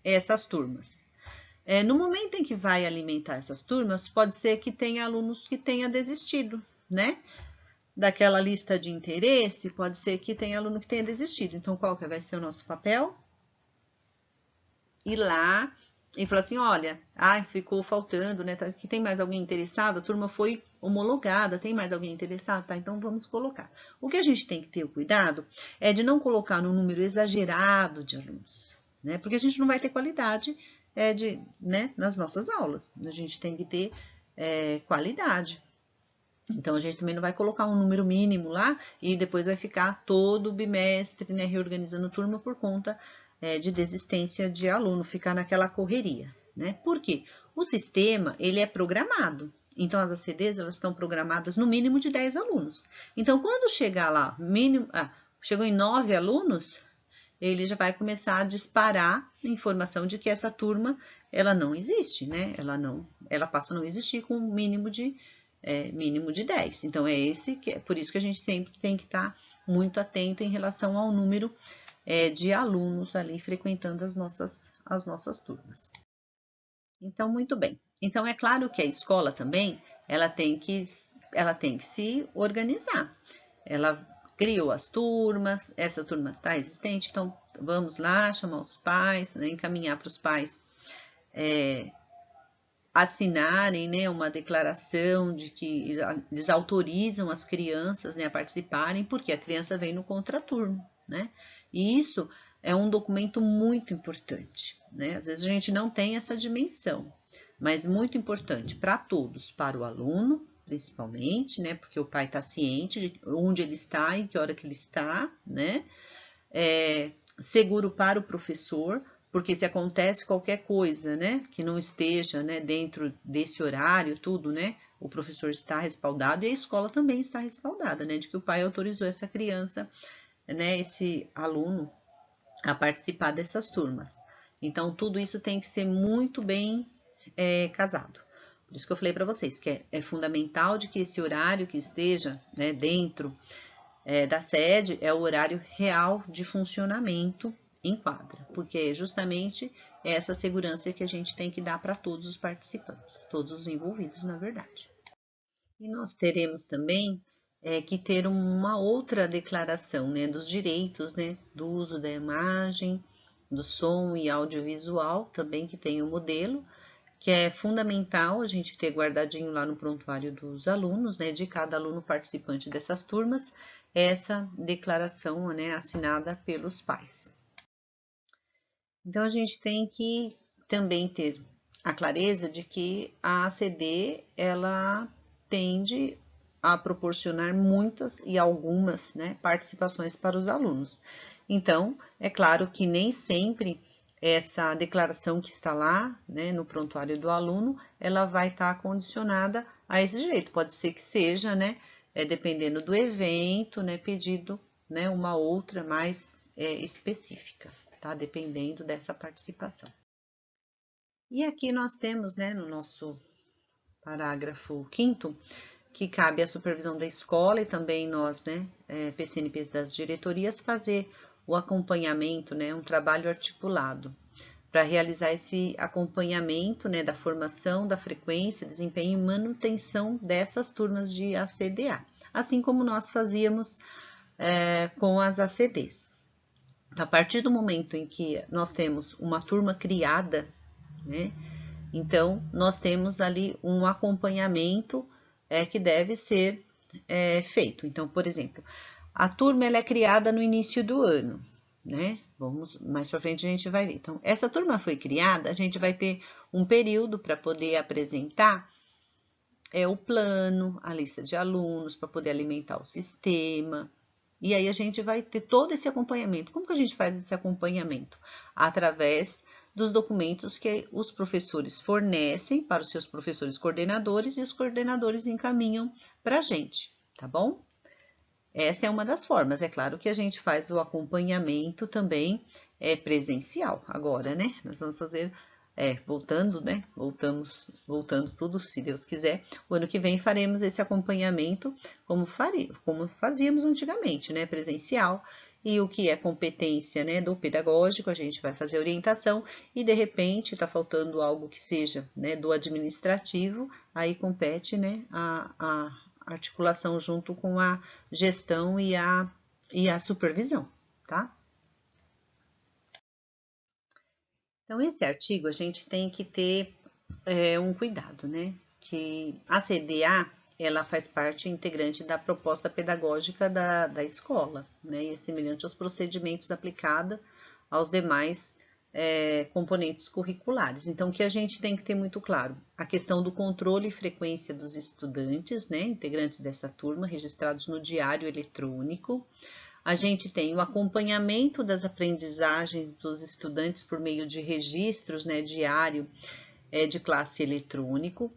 essas turmas. No momento em que vai alimentar essas turmas, pode ser que tenha alunos que tenha desistido, né? Daquela lista de interesse, pode ser que tenha aluno que tenha desistido. Então, qual que vai ser o nosso papel? Ir lá e falar assim, olha, ficou faltando, né? Que tem mais alguém interessado? A turma foi homologada, tem mais alguém interessado? Tá, então vamos colocar. O que a gente tem que ter o cuidado é de não colocar num número exagerado de alunos, né? Porque a gente não vai ter qualidade nas nossas aulas. A gente tem que ter qualidade. Então, a gente também não vai colocar um número mínimo lá e depois vai ficar todo o bimestre, né, reorganizando turma por conta de desistência de aluno, ficar naquela correria, né? Por quê? O sistema, ele é programado. Então, as ACDs, elas estão programadas no mínimo de 10 alunos. Então, quando chegar lá, chegou em 9 alunos, ele já vai começar a disparar a informação de que essa turma, ela não existe, né? Ela passa a não existir com um mínimo de 10. Então, por isso que a gente sempre tem que estar muito atento em relação ao número de alunos ali frequentando as nossas turmas. Então, muito bem. Então, é claro que a escola também, ela tem que se organizar. Ela criou as turmas, essa turma está existente, então vamos lá chamar os pais, né, encaminhar para os pais assinarem, né, uma declaração de que eles autorizam as crianças, né, a participarem, porque a criança vem no contraturno, né? E isso é um documento muito importante, né? Às vezes a gente não tem essa dimensão, mas muito importante para todos, para o aluno, principalmente, né? Porque o pai está ciente de onde ele está e que hora que ele está, né? Seguro para o professor, porque se acontece qualquer coisa, né, que não esteja, né, dentro desse horário, tudo, né, o professor está respaldado e a escola também está respaldada, né, de que o pai autorizou essa criança, né, esse aluno a participar dessas turmas. Então, tudo isso tem que ser muito bem casado. Por isso que eu falei para vocês que é fundamental de que esse horário que esteja, né, dentro da sede é o horário real de funcionamento em quadra, porque é justamente essa segurança que a gente tem que dar para todos os participantes, todos os envolvidos, na verdade. E nós teremos também que ter uma outra declaração, né, dos direitos, né, do uso da imagem, do som e audiovisual, também que tem o modelo, que é fundamental a gente ter guardadinho lá no prontuário dos alunos, né, de cada aluno participante dessas turmas, essa declaração, né, assinada pelos pais. Então, a gente tem que também ter a clareza de que a ACD, ela tende a proporcionar muitas e algumas, né, participações para os alunos. Então, é claro que nem sempre essa declaração que está lá, né, no prontuário do aluno, ela vai estar condicionada a esse direito. Pode ser que seja, né, dependendo do evento, né, pedido, né, uma outra mais específica, tá? Dependendo dessa participação. E aqui nós temos, né, no nosso parágrafo 5º, que cabe à supervisão da escola e também nós, né, PCNPs das diretorias, fazer o acompanhamento, né, um trabalho articulado para realizar esse acompanhamento, né, da formação, da frequência, desempenho e manutenção dessas turmas de ACDA, assim como nós fazíamos com as ACDs. A partir do momento em que nós temos uma turma criada, né, então nós temos ali um acompanhamento que deve ser feito. Então, por exemplo, a turma ela é criada no início do ano, né? Vamos mais para frente a gente vai ver. Então, essa turma foi criada, a gente vai ter um período para poder apresentar o plano, a lista de alunos, para poder alimentar o sistema. E aí a gente vai ter todo esse acompanhamento. Como que a gente faz esse acompanhamento? Através dos documentos que os professores fornecem para os seus professores coordenadores e os coordenadores encaminham para a gente, tá bom? Essa é uma das formas. É claro que a gente faz o acompanhamento também presencial agora, né? Nós vamos fazer, voltando, né? Voltando tudo, se Deus quiser. O ano que vem faremos esse acompanhamento como fazíamos antigamente, né? Presencial. E o que é competência, né, do pedagógico, a gente vai fazer orientação e de repente está faltando algo que seja, né, do administrativo, aí compete, né, a articulação junto com a gestão e a supervisão, tá? Então, esse artigo a gente tem que ter um cuidado, né? Que a CDA, ela faz parte integrante da proposta pedagógica da escola, né? E é semelhante aos procedimentos aplicados aos demais componentes curriculares. Então, o que a gente tem que ter muito claro? A questão do controle e frequência dos estudantes, né? Integrantes dessa turma, registrados no diário eletrônico. A gente tem o acompanhamento das aprendizagens dos estudantes por meio de registros, né, diário de classe eletrônico.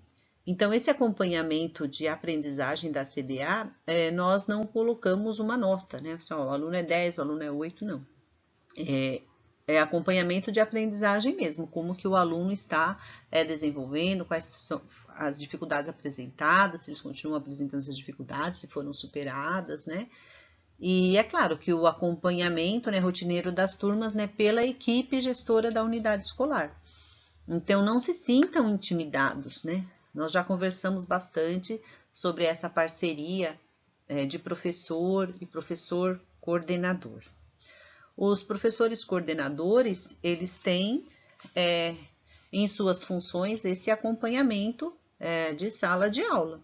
Então, esse acompanhamento de aprendizagem da CDA, nós não colocamos uma nota, né? Só, o aluno é 10, o aluno é 8, não. É acompanhamento de aprendizagem mesmo, como que o aluno está desenvolvendo, quais são as dificuldades apresentadas, se eles continuam apresentando essas dificuldades, se foram superadas, né? E é claro que o acompanhamento, né, rotineiro das turmas, né, pela equipe gestora da unidade escolar. Então, não se sintam intimidados, né? Nós já conversamos bastante sobre essa parceria de professor e professor coordenador. Os professores coordenadores, eles têm em suas funções esse acompanhamento de sala de aula.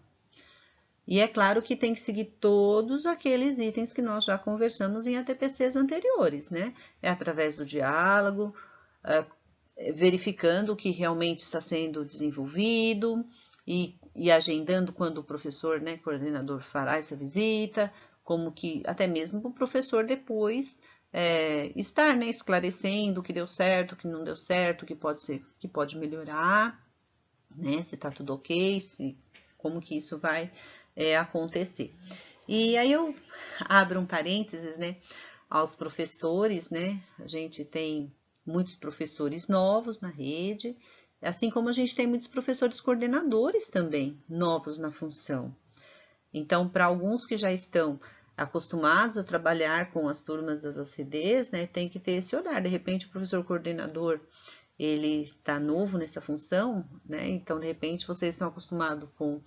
E é claro que tem que seguir todos aqueles itens que nós já conversamos em ATPCs anteriores, né? É através do diálogo, verificando o que realmente está sendo desenvolvido e agendando quando o professor, né, coordenador fará essa visita, como que até mesmo o professor depois estar, né, esclarecendo o que deu certo, o que não deu certo, o que pode melhorar, né, se está tudo ok, como que isso vai acontecer. E aí eu abro um parênteses, né, aos professores, né, a gente tem muitos professores novos na rede, assim como a gente tem muitos professores coordenadores também novos na função. Então, para alguns que já estão acostumados a trabalhar com as turmas das ACDs, né, tem que ter esse olhar. De repente, o professor coordenador, ele está novo nessa função, né, então, de repente, vocês estão acostumados com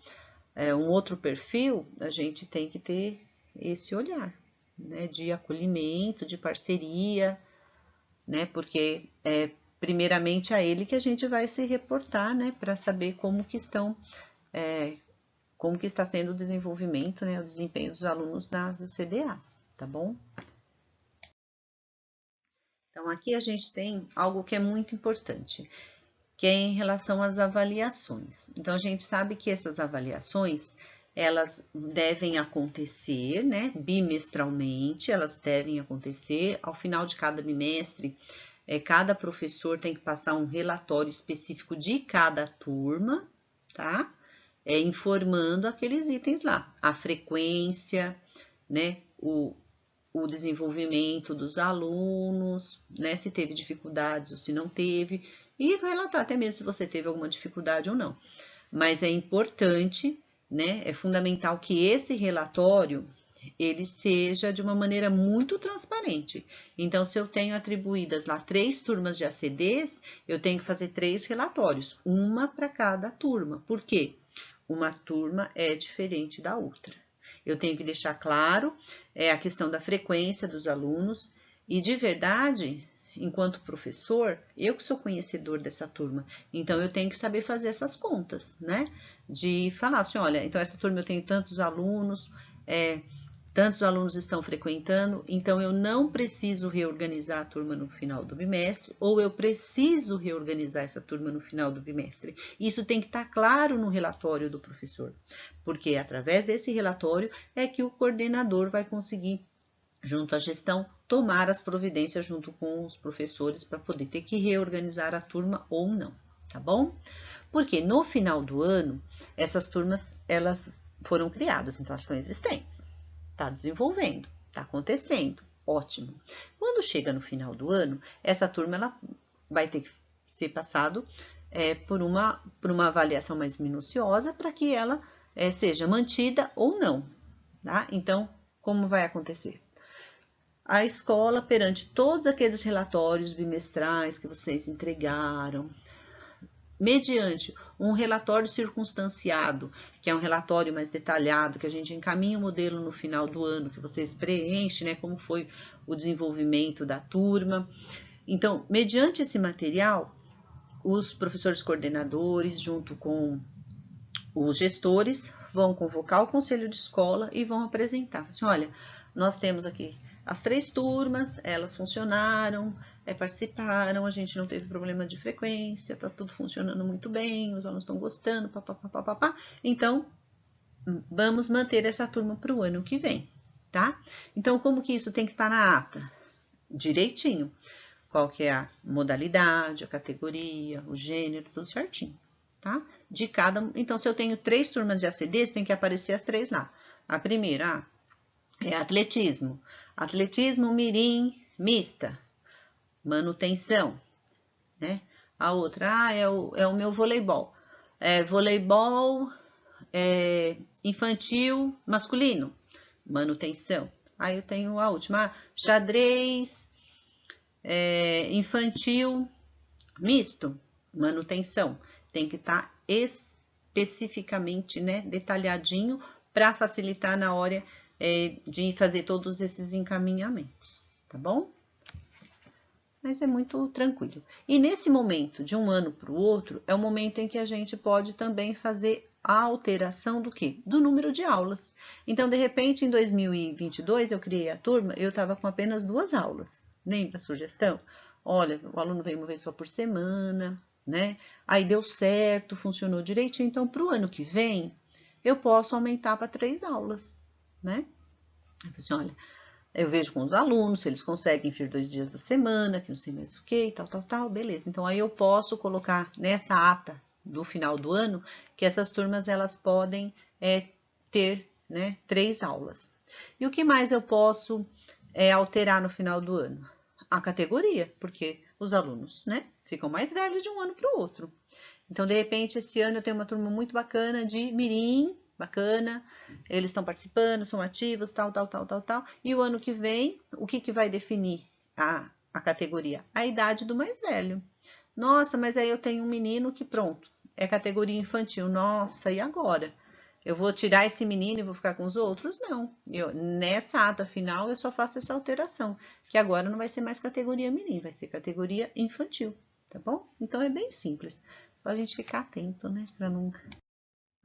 um outro perfil, a gente tem que ter esse olhar, né, de acolhimento, de parceria, né, porque primeiramente a ele que a gente vai se reportar, né, para saber como que está sendo o desenvolvimento, né, o desempenho dos alunos nas CDAs, tá bom? Então, aqui a gente tem algo que é muito importante, que é em relação às avaliações. Então, a gente sabe que essas avaliações, elas devem acontecer, né, bimestralmente, elas devem acontecer ao final de cada bimestre. Cada professor tem que passar um relatório específico de cada turma, tá? Informando aqueles itens lá, a frequência, né, o desenvolvimento dos alunos, né, se teve dificuldades ou se não teve, e relatar até mesmo se você teve alguma dificuldade ou não. Mas é importante, né, é fundamental que esse relatório, ele seja de uma maneira muito transparente. Então, se eu tenho atribuídas lá 3 turmas de ACDs, eu tenho que fazer 3 relatórios, uma para cada turma. Por quê? Uma turma é diferente da outra. Eu tenho que deixar claro a questão da frequência dos alunos e, de verdade, enquanto professor, eu que sou conhecedor dessa turma, então eu tenho que saber fazer essas contas, né? De falar assim, olha, então essa turma eu tenho tantos alunos estão frequentando, então eu não preciso reorganizar a turma no final do bimestre, ou eu preciso reorganizar essa turma no final do bimestre. Isso tem que estar claro no relatório do professor, porque através desse relatório é que o coordenador vai conseguir, junto à gestão, tomar as providências junto com os professores para poder ter que reorganizar a turma ou não, tá bom? Porque no final do ano, essas turmas, elas foram criadas, então elas são existentes. Está desenvolvendo, está acontecendo, ótimo. Quando chega no final do ano, essa turma ela vai ter que ser passado por uma avaliação mais minuciosa para que ela seja mantida ou não, tá? Então, como vai acontecer? A escola, perante todos aqueles relatórios bimestrais que vocês entregaram, mediante um relatório circunstanciado, que é um relatório mais detalhado, que a gente encaminha o modelo no final do ano, que vocês preenchem, né, como foi o desenvolvimento da turma. Então, mediante esse material, os professores coordenadores, junto com os gestores, vão convocar o conselho de escola e vão apresentar. Assim, olha, nós temos aqui as 3 turmas, elas funcionaram, participaram, a gente não teve problema de frequência, tá tudo funcionando muito bem, os alunos estão gostando, papapá. Então, vamos manter essa turma para o ano que vem, tá? Então, como que isso tem que estar na ata? Direitinho. Qual que é a modalidade, a categoria, o gênero, tudo certinho, tá? De cada. Então, se eu tenho 3 turmas de ACDs, tem que aparecer as 3 lá. A primeira é atletismo. Atletismo mirim mista. Manutenção, né? A outra é o meu voleibol. Voleibol infantil masculino. Manutenção. Aí eu tenho a última. Xadrez infantil misto. Manutenção. Tem que estar especificamente, né, detalhadinho para facilitar na hora de fazer todos esses encaminhamentos, tá bom? Mas é muito tranquilo. E nesse momento, de um ano para o outro, é o momento em que a gente pode também fazer a alteração do quê? Do número de aulas. Então, de repente, em 2022, eu criei a turma, eu estava com apenas 2 aulas. Lembra a sugestão? Olha, o aluno veio uma vez só por semana, né? Aí deu certo, funcionou direitinho. Então, para o ano que vem, eu posso aumentar para 3 aulas, né? Eu falei assim, olha, eu vejo com os alunos, se eles conseguem vir 2 dias da semana, que não sei mais o que, tal, beleza. Então, aí eu posso colocar nessa ata do final do ano que essas turmas, elas podem ter, né, 3 aulas. E o que mais eu posso alterar no final do ano? A categoria, porque os alunos, né, ficam mais velhos de um ano para o outro. Então, de repente, esse ano eu tenho uma turma muito bacana de mirim, bacana, eles estão participando, são ativos, tal. E o ano que vem, o que vai definir a categoria? A idade do mais velho. Nossa, mas aí eu tenho um menino que pronto, é categoria infantil. Nossa, e agora? Eu vou tirar esse menino e vou ficar com os outros? Não. Nessa ata final, eu só faço essa alteração, que agora não vai ser mais categoria mirim, vai ser categoria infantil, tá bom? Então, é bem simples. Só a gente ficar atento, né? Para não...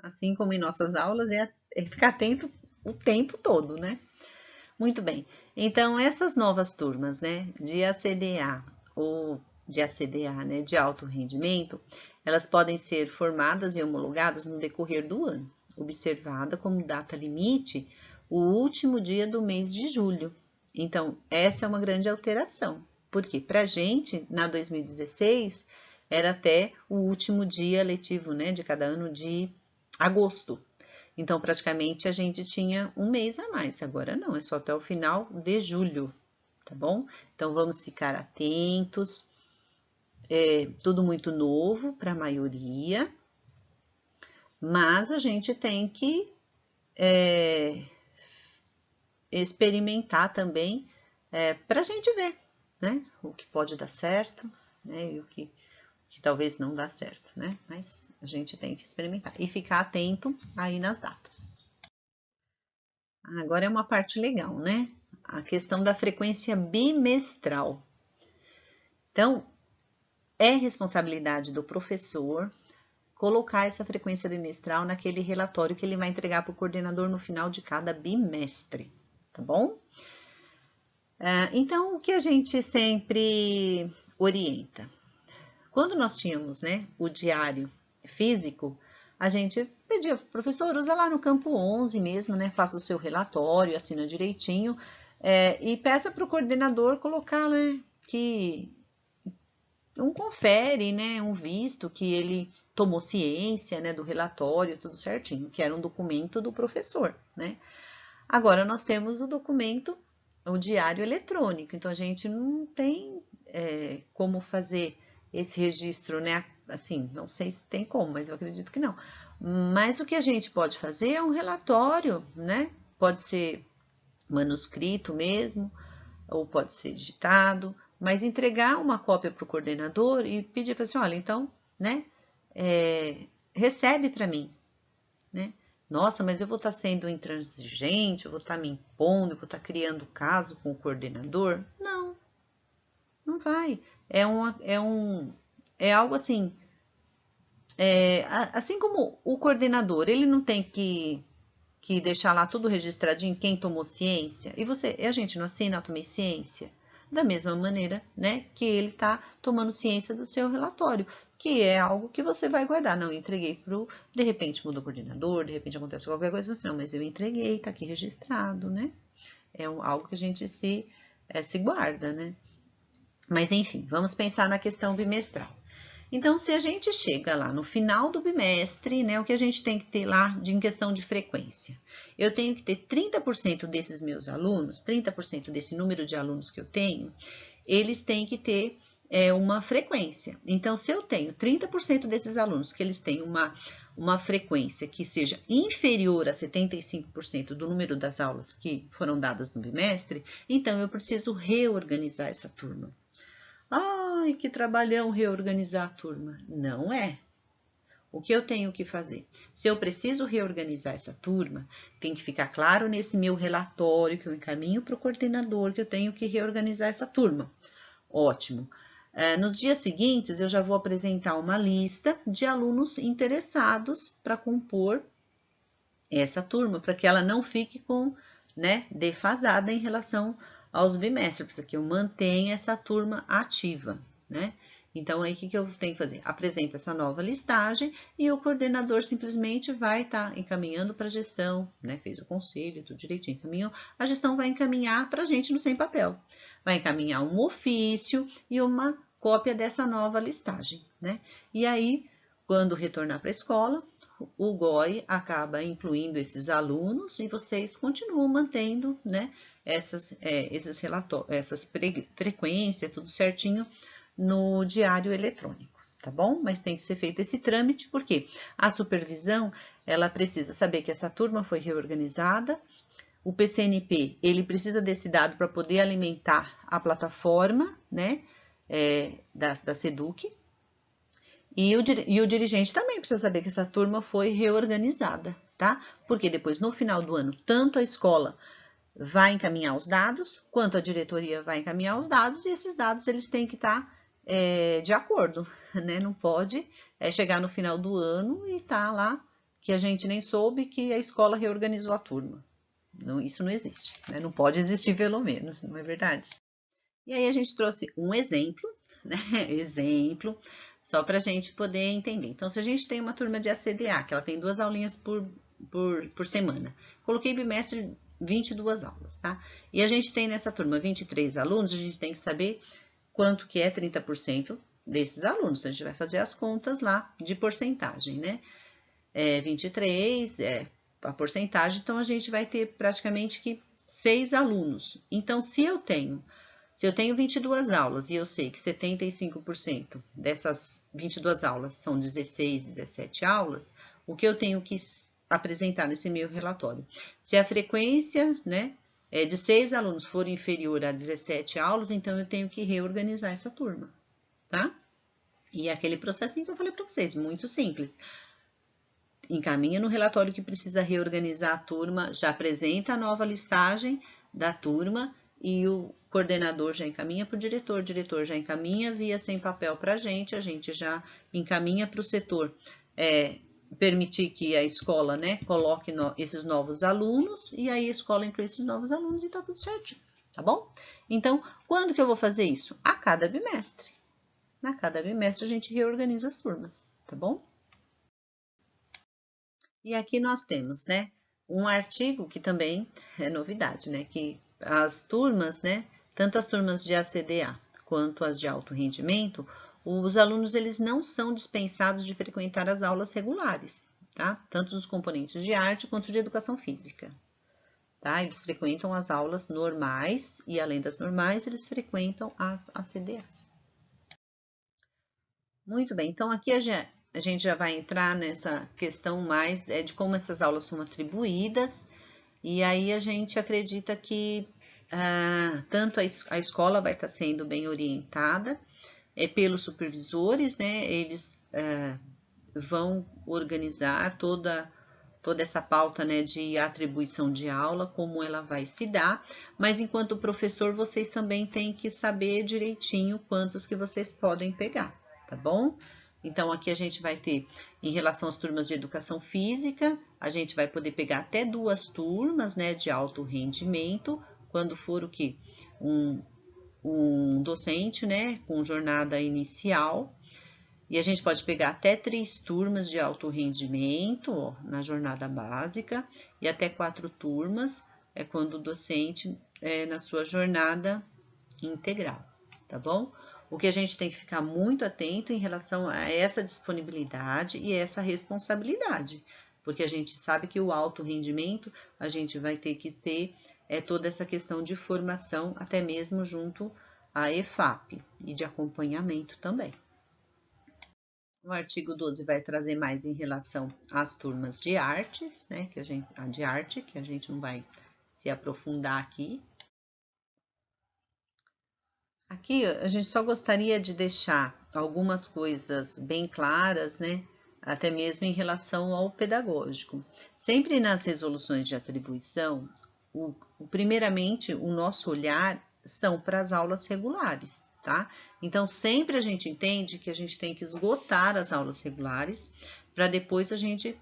Assim como em nossas aulas, é ficar atento o tempo todo, né? Muito bem. Então, essas novas turmas, né, de ACDA ou de ACDA, né, de alto rendimento, elas podem ser formadas e homologadas no decorrer do ano, observada como data limite o último dia do mês de julho. Então, essa é uma grande alteração, porque para a gente, na 2016, era até o último dia letivo, né, de cada ano de agosto. Então, praticamente, a gente tinha um mês a mais. Agora não, é só até o final de julho, tá bom? Então, vamos ficar atentos. Tudo muito novo para a maioria, mas a gente tem que experimentar também, para a gente ver, né? O que pode dar certo, né? E o que talvez não dá certo, né? Mas a gente tem que experimentar e ficar atento aí nas datas. Agora é uma parte legal, né? A questão da frequência bimestral. Então, é responsabilidade do professor colocar essa frequência bimestral naquele relatório que ele vai entregar para o coordenador no final de cada bimestre, tá bom? Então, o que a gente sempre orienta? Quando nós tínhamos, né, o diário físico, a gente pedia, professor, usa lá no campo 11 mesmo, né, faça o seu relatório, assina direitinho, e peça para o coordenador colocar, né, que um confere, né, um visto que ele tomou ciência, né, do relatório, tudo certinho, que era um documento do professor, né. Agora nós temos o documento, o diário eletrônico, então a gente não tem como fazer esse registro, né, assim, não sei se tem como, mas eu acredito que não. Mas o que a gente pode fazer é um relatório, né, pode ser manuscrito mesmo, ou pode ser digitado, mas entregar uma cópia para o coordenador e pedir para assim, olha, então, né, recebe para mim, né? Nossa, mas eu vou estar sendo intransigente, eu vou estar me impondo, eu vou estar criando caso com o coordenador? Não, não vai. É algo assim, assim como o coordenador, ele não tem que deixar lá tudo registradinho, quem tomou ciência, e a gente não assina, eu tomei ciência. Da mesma maneira, né, que ele está tomando ciência do seu relatório, que é algo que você vai guardar. Não, eu entreguei de repente muda o coordenador, de repente acontece qualquer coisa assim, não, mas eu entreguei, está aqui registrado, né? Algo que a gente se guarda, né? Mas enfim, vamos pensar na questão bimestral. Então, se a gente chega lá no final do bimestre, né, o que a gente tem que ter lá em questão de frequência? Eu tenho que ter 30% desses meus alunos, 30% desse número de alunos que eu tenho, eles têm que ter uma frequência. Então, se eu tenho 30% desses alunos que eles têm uma frequência que seja inferior a 75% do número das aulas que foram dadas no bimestre, então eu preciso reorganizar essa turma. Ai, que trabalhão reorganizar a turma. Não é. O que eu tenho que fazer? Se eu preciso reorganizar essa turma, tem que ficar claro nesse meu relatório que eu encaminho para o coordenador que eu tenho que reorganizar essa turma. Ótimo. Nos dias seguintes, eu já vou apresentar uma lista de alunos interessados para compor essa turma, para que ela não fique defasada em relação aos bimestres, para que eu mantenha essa turma ativa, né? Então, aí, o que eu tenho que fazer? Apresenta essa nova listagem e o coordenador simplesmente vai estar encaminhando para a gestão, né? Fez o conselho, tudo direitinho, encaminhou. A gestão vai encaminhar para a gente no Sem Papel. Vai encaminhar um ofício e uma cópia dessa nova listagem, né? E aí, quando retornar para a escola, o GOI acaba incluindo esses alunos e vocês continuam mantendo, né, esses relatórios, essas frequências, tudo certinho no diário eletrônico, tá bom? Mas tem que ser feito esse trâmite, porque a supervisão, ela precisa saber que essa turma foi reorganizada, o PCNP, ele precisa desse dado para poder alimentar a plataforma, né, da SEDUC, e o dirigente também precisa saber que essa turma foi reorganizada, tá? Porque depois, no final do ano, tanto a escola vai encaminhar os dados, quanto a diretoria vai encaminhar os dados, e esses dados eles têm que estar de acordo, né? Não pode chegar no final do ano e tá lá que a gente nem soube que a escola reorganizou a turma. Não, isso não existe, né? Não pode existir pelo menos, não é verdade? E aí a gente trouxe um exemplo, né? Exemplo, só para a gente poder entender. Então, se a gente tem uma turma de ACDA, que ela tem 2 aulinhas por semana, coloquei bimestre 22 aulas, tá? E a gente tem nessa turma 23 alunos, a gente tem que saber quanto que é 30% desses alunos. Então, a gente vai fazer as contas lá de porcentagem, né? 23 a porcentagem, então a gente vai ter praticamente que 6 alunos. Então, se eu tenho 22 aulas e eu sei que 75% dessas 22 aulas são 16, 17 aulas, o que eu tenho que apresentar nesse meu relatório? Se a frequência, né, de 6 alunos for inferior a 17 aulas, então eu tenho que reorganizar essa turma, tá? E aquele processinho que eu falei para vocês, muito simples. Encaminha no relatório que precisa reorganizar a turma, já apresenta a nova listagem da turma e o coordenador já encaminha para o diretor já encaminha via sem papel para a gente já encaminha para o setor permitir que a escola, né, coloque esses novos alunos e aí a escola inclui esses novos alunos e tá tudo certinho, tá bom? Então, quando que eu vou fazer isso? A cada bimestre. A cada bimestre a gente reorganiza as turmas, tá bom? E aqui nós temos, né, um artigo que também é novidade, né, que as turmas, né, tanto as turmas de ACDA quanto as de alto rendimento, os alunos eles não são dispensados de frequentar as aulas regulares, tá? Tanto dos componentes de arte quanto de educação física, tá? Eles frequentam as aulas normais e além das normais, eles frequentam as ACDAs. Muito bem, então aqui a gente já vai entrar nessa questão mais de como essas aulas são atribuídas, e aí a gente acredita que tanto a escola vai estar sendo bem orientada pelos supervisores, né? Eles vão organizar toda essa pauta, né, de atribuição de aula, como ela vai se dar, mas enquanto professor vocês também têm que saber direitinho quantos que vocês podem pegar, tá bom? Então, aqui a gente vai ter, em relação às turmas de educação física, a gente vai poder pegar até 2 turmas, né, de alto rendimento, quando for o quê? Um docente, né, com jornada inicial, e a gente pode pegar até 3 turmas de alto rendimento, ó, na jornada básica, e até 4 turmas, quando o docente na sua jornada integral, tá bom? O que a gente tem que ficar muito atento em relação a essa disponibilidade e essa responsabilidade, porque a gente sabe que o alto rendimento, a gente vai ter que ter toda essa questão de formação, até mesmo junto à EFAP e de acompanhamento também. O artigo 12 vai trazer mais em relação às turmas de artes, né, que a gente não vai se aprofundar aqui. Aqui a gente só gostaria de deixar algumas coisas bem claras, né? Até mesmo em relação ao pedagógico. Sempre nas resoluções de atribuição, primeiramente o nosso olhar são para as aulas regulares, tá? Então sempre a gente entende que a gente tem que esgotar as aulas regulares para depois a gente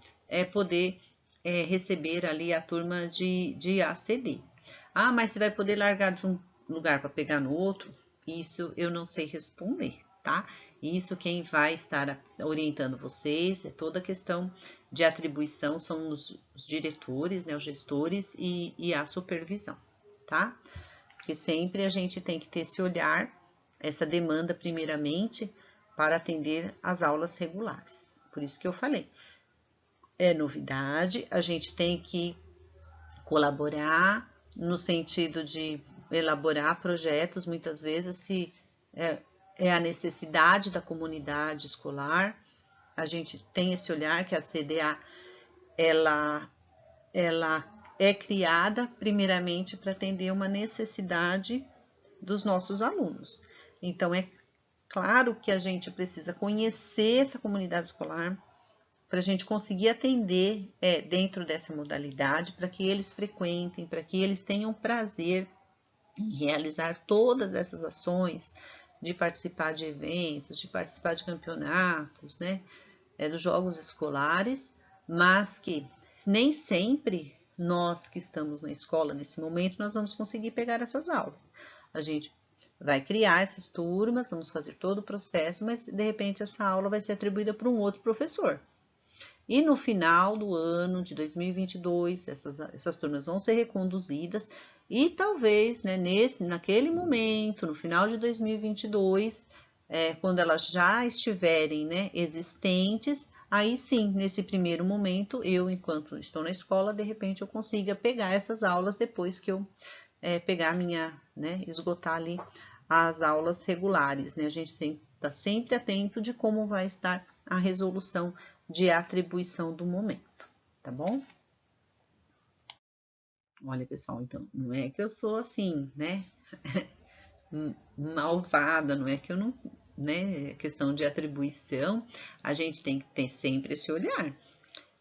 poder receber ali a turma de ACD. Ah, mas você vai poder largar de um lugar para pegar no outro? Isso eu não sei responder, tá? Isso quem vai estar orientando vocês é toda a questão de atribuição, são os diretores, né, os gestores e a supervisão, tá? Porque sempre a gente tem que ter esse olhar, essa demanda primeiramente para atender as aulas regulares. Por isso que eu falei, é novidade, a gente tem que colaborar no sentido de elaborar projetos, muitas vezes, que é a necessidade da comunidade escolar. A gente tem esse olhar que a CDA, ela é criada primeiramente para atender uma necessidade dos nossos alunos. Então, é claro que a gente precisa conhecer essa comunidade escolar, para a gente conseguir atender dentro dessa modalidade, para que eles frequentem, para que eles tenham prazer em realizar todas essas ações, de participar de eventos, de participar de campeonatos, né, dos jogos escolares, mas que nem sempre nós que estamos na escola nesse momento, nós vamos conseguir pegar essas aulas. A gente vai criar essas turmas, vamos fazer todo o processo, mas de repente essa aula vai ser atribuída para um outro professor. E no final do ano de 2022, essas turmas vão ser reconduzidas e talvez, né, naquele momento, no final de 2022, quando elas já estiverem, né, existentes, aí sim, nesse primeiro momento, eu, enquanto estou na escola, de repente eu consiga pegar essas aulas depois que eu pegar esgotar ali as aulas regulares, né? A gente tem que estar sempre atento de como vai estar a resolução de atribuição do momento, tá bom? Olha, pessoal, então, não é que eu sou assim, né, malvada, não é que eu não, né, questão de atribuição, a gente tem que ter sempre esse olhar,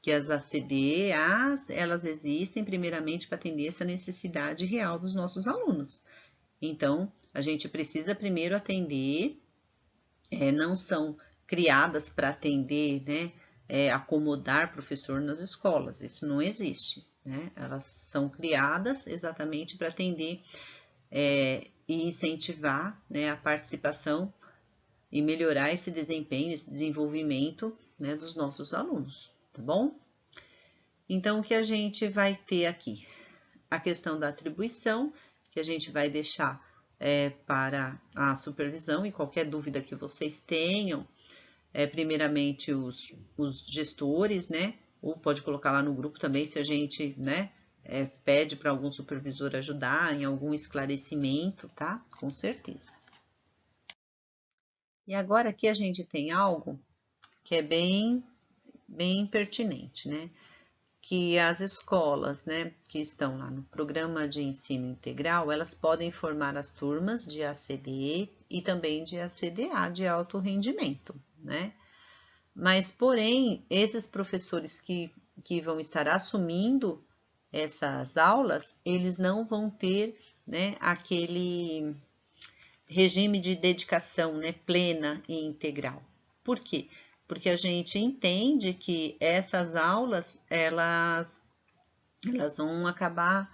que as ACDAs, elas existem primeiramente para atender essa necessidade real dos nossos alunos. Então, a gente precisa primeiro atender, não são criadas para atender, né, acomodar professor nas escolas, isso não existe, né? Elas são criadas exatamente para atender e incentivar, né, a participação e melhorar esse desempenho, esse desenvolvimento, né, dos nossos alunos, tá bom? Então, o que a gente vai ter aqui? A questão da atribuição, que a gente vai deixar para a supervisão, e qualquer dúvida que vocês tenham, primeiramente os gestores, né? Ou pode colocar lá no grupo também, se a gente, né, pede para algum supervisor ajudar em algum esclarecimento, tá? Com certeza. E agora aqui a gente tem algo que é bem pertinente, né? Que as escolas, né, que estão lá no programa de ensino integral, elas podem formar as turmas de ACD e também de ACDA, de alto rendimento, né? Mas, porém, esses professores que vão estar assumindo essas aulas, eles não vão ter, né, aquele regime de dedicação, né, plena e integral. Por quê? Porque a gente entende que essas aulas, elas vão acabar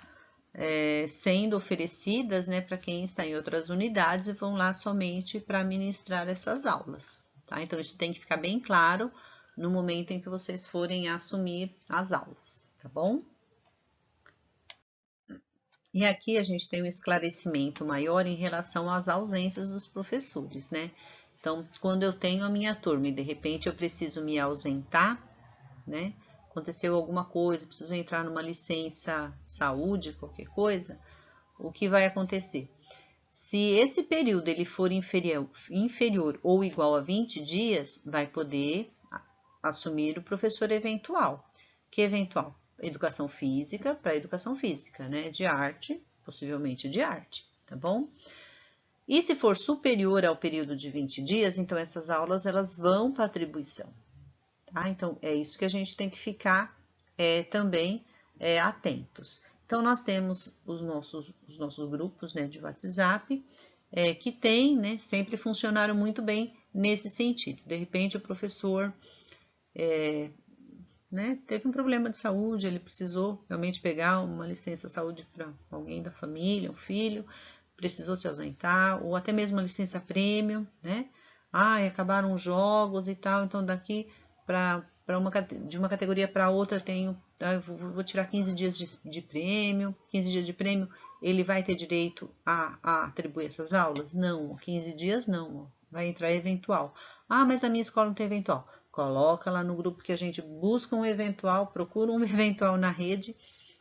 sendo oferecidas, né, para quem está em outras unidades e vão lá somente para ministrar essas aulas, tá? Então, isso tem que ficar bem claro no momento em que vocês forem assumir as aulas, tá bom? E aqui a gente tem um esclarecimento maior em relação às ausências dos professores, né? Então, quando eu tenho a minha turma e de repente eu preciso me ausentar, né? Aconteceu alguma coisa, preciso entrar numa licença saúde, qualquer coisa, o que vai acontecer? Se esse período ele for inferior ou igual a 20 dias, vai poder assumir o professor eventual. Que eventual? Educação física para educação física, né? De arte, possivelmente de arte, tá bom? E se for superior ao período de 20 dias, então essas aulas elas vão para atribuição, tá? Então é isso que a gente tem que ficar também atentos. Então nós temos os nossos grupos, né, de WhatsApp, que tem, né, sempre funcionaram muito bem nesse sentido. De repente o professor né, teve um problema de saúde, ele precisou realmente pegar uma licença saúde para alguém da família, um filho, precisou se ausentar, ou até mesmo uma licença prêmio, né? Acabaram os jogos e tal, então daqui de uma categoria para outra tenho, vou tirar 15 dias de prêmio, 15 dias de prêmio, ele vai ter direito a atribuir essas aulas? Não, 15 dias não, vai entrar eventual. Mas a minha escola não tem eventual. Coloca lá no grupo que a gente busca um eventual, procura um eventual na rede,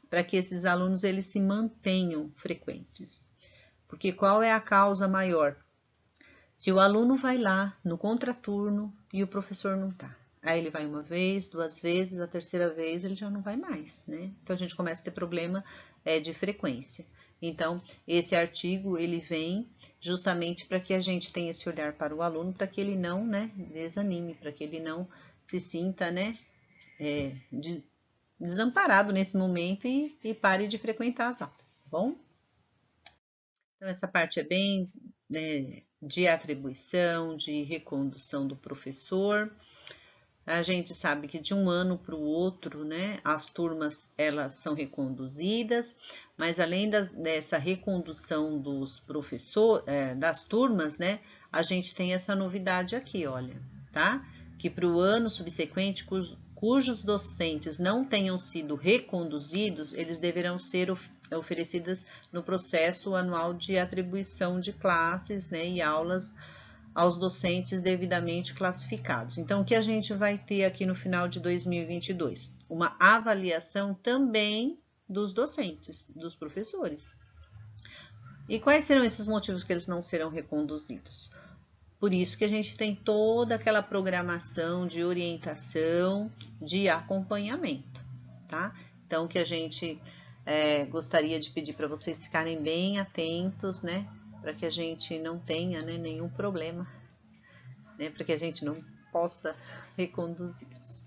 para que esses alunos eles se mantenham frequentes. Porque qual é a causa maior? Se o aluno vai lá no contraturno e o professor não está. Aí ele vai uma vez, duas vezes, a terceira vez ele já não vai mais, né? Então a gente começa a ter problema de frequência. Então, esse artigo ele vem justamente para que a gente tenha esse olhar para o aluno, para que ele não, né, desanime, para que ele não se sinta, né, desamparado nesse momento e pare de frequentar as aulas, tá bom? Então, essa parte é bem, né, de atribuição, de recondução do professor. A gente sabe que de um ano para o outro, né, as turmas elas são reconduzidas, mas além dessa recondução dos professores, das turmas, né, a gente tem essa novidade aqui, olha, tá? Que para o ano subsequente, cujos docentes não tenham sido reconduzidos, eles deverão ser oferecidas no processo anual de atribuição de classes, né, e aulas aos docentes devidamente classificados. Então, o que a gente vai ter aqui no final de 2022? Uma avaliação também dos docentes, dos professores. E quais serão esses motivos que eles não serão reconduzidos? Por isso que a gente tem toda aquela programação de orientação, de acompanhamento, tá? Então, que a gente gostaria de pedir para vocês ficarem bem atentos, né? Para que a gente não tenha, né, nenhum problema, né? Para que a gente não possa reconduzi-los.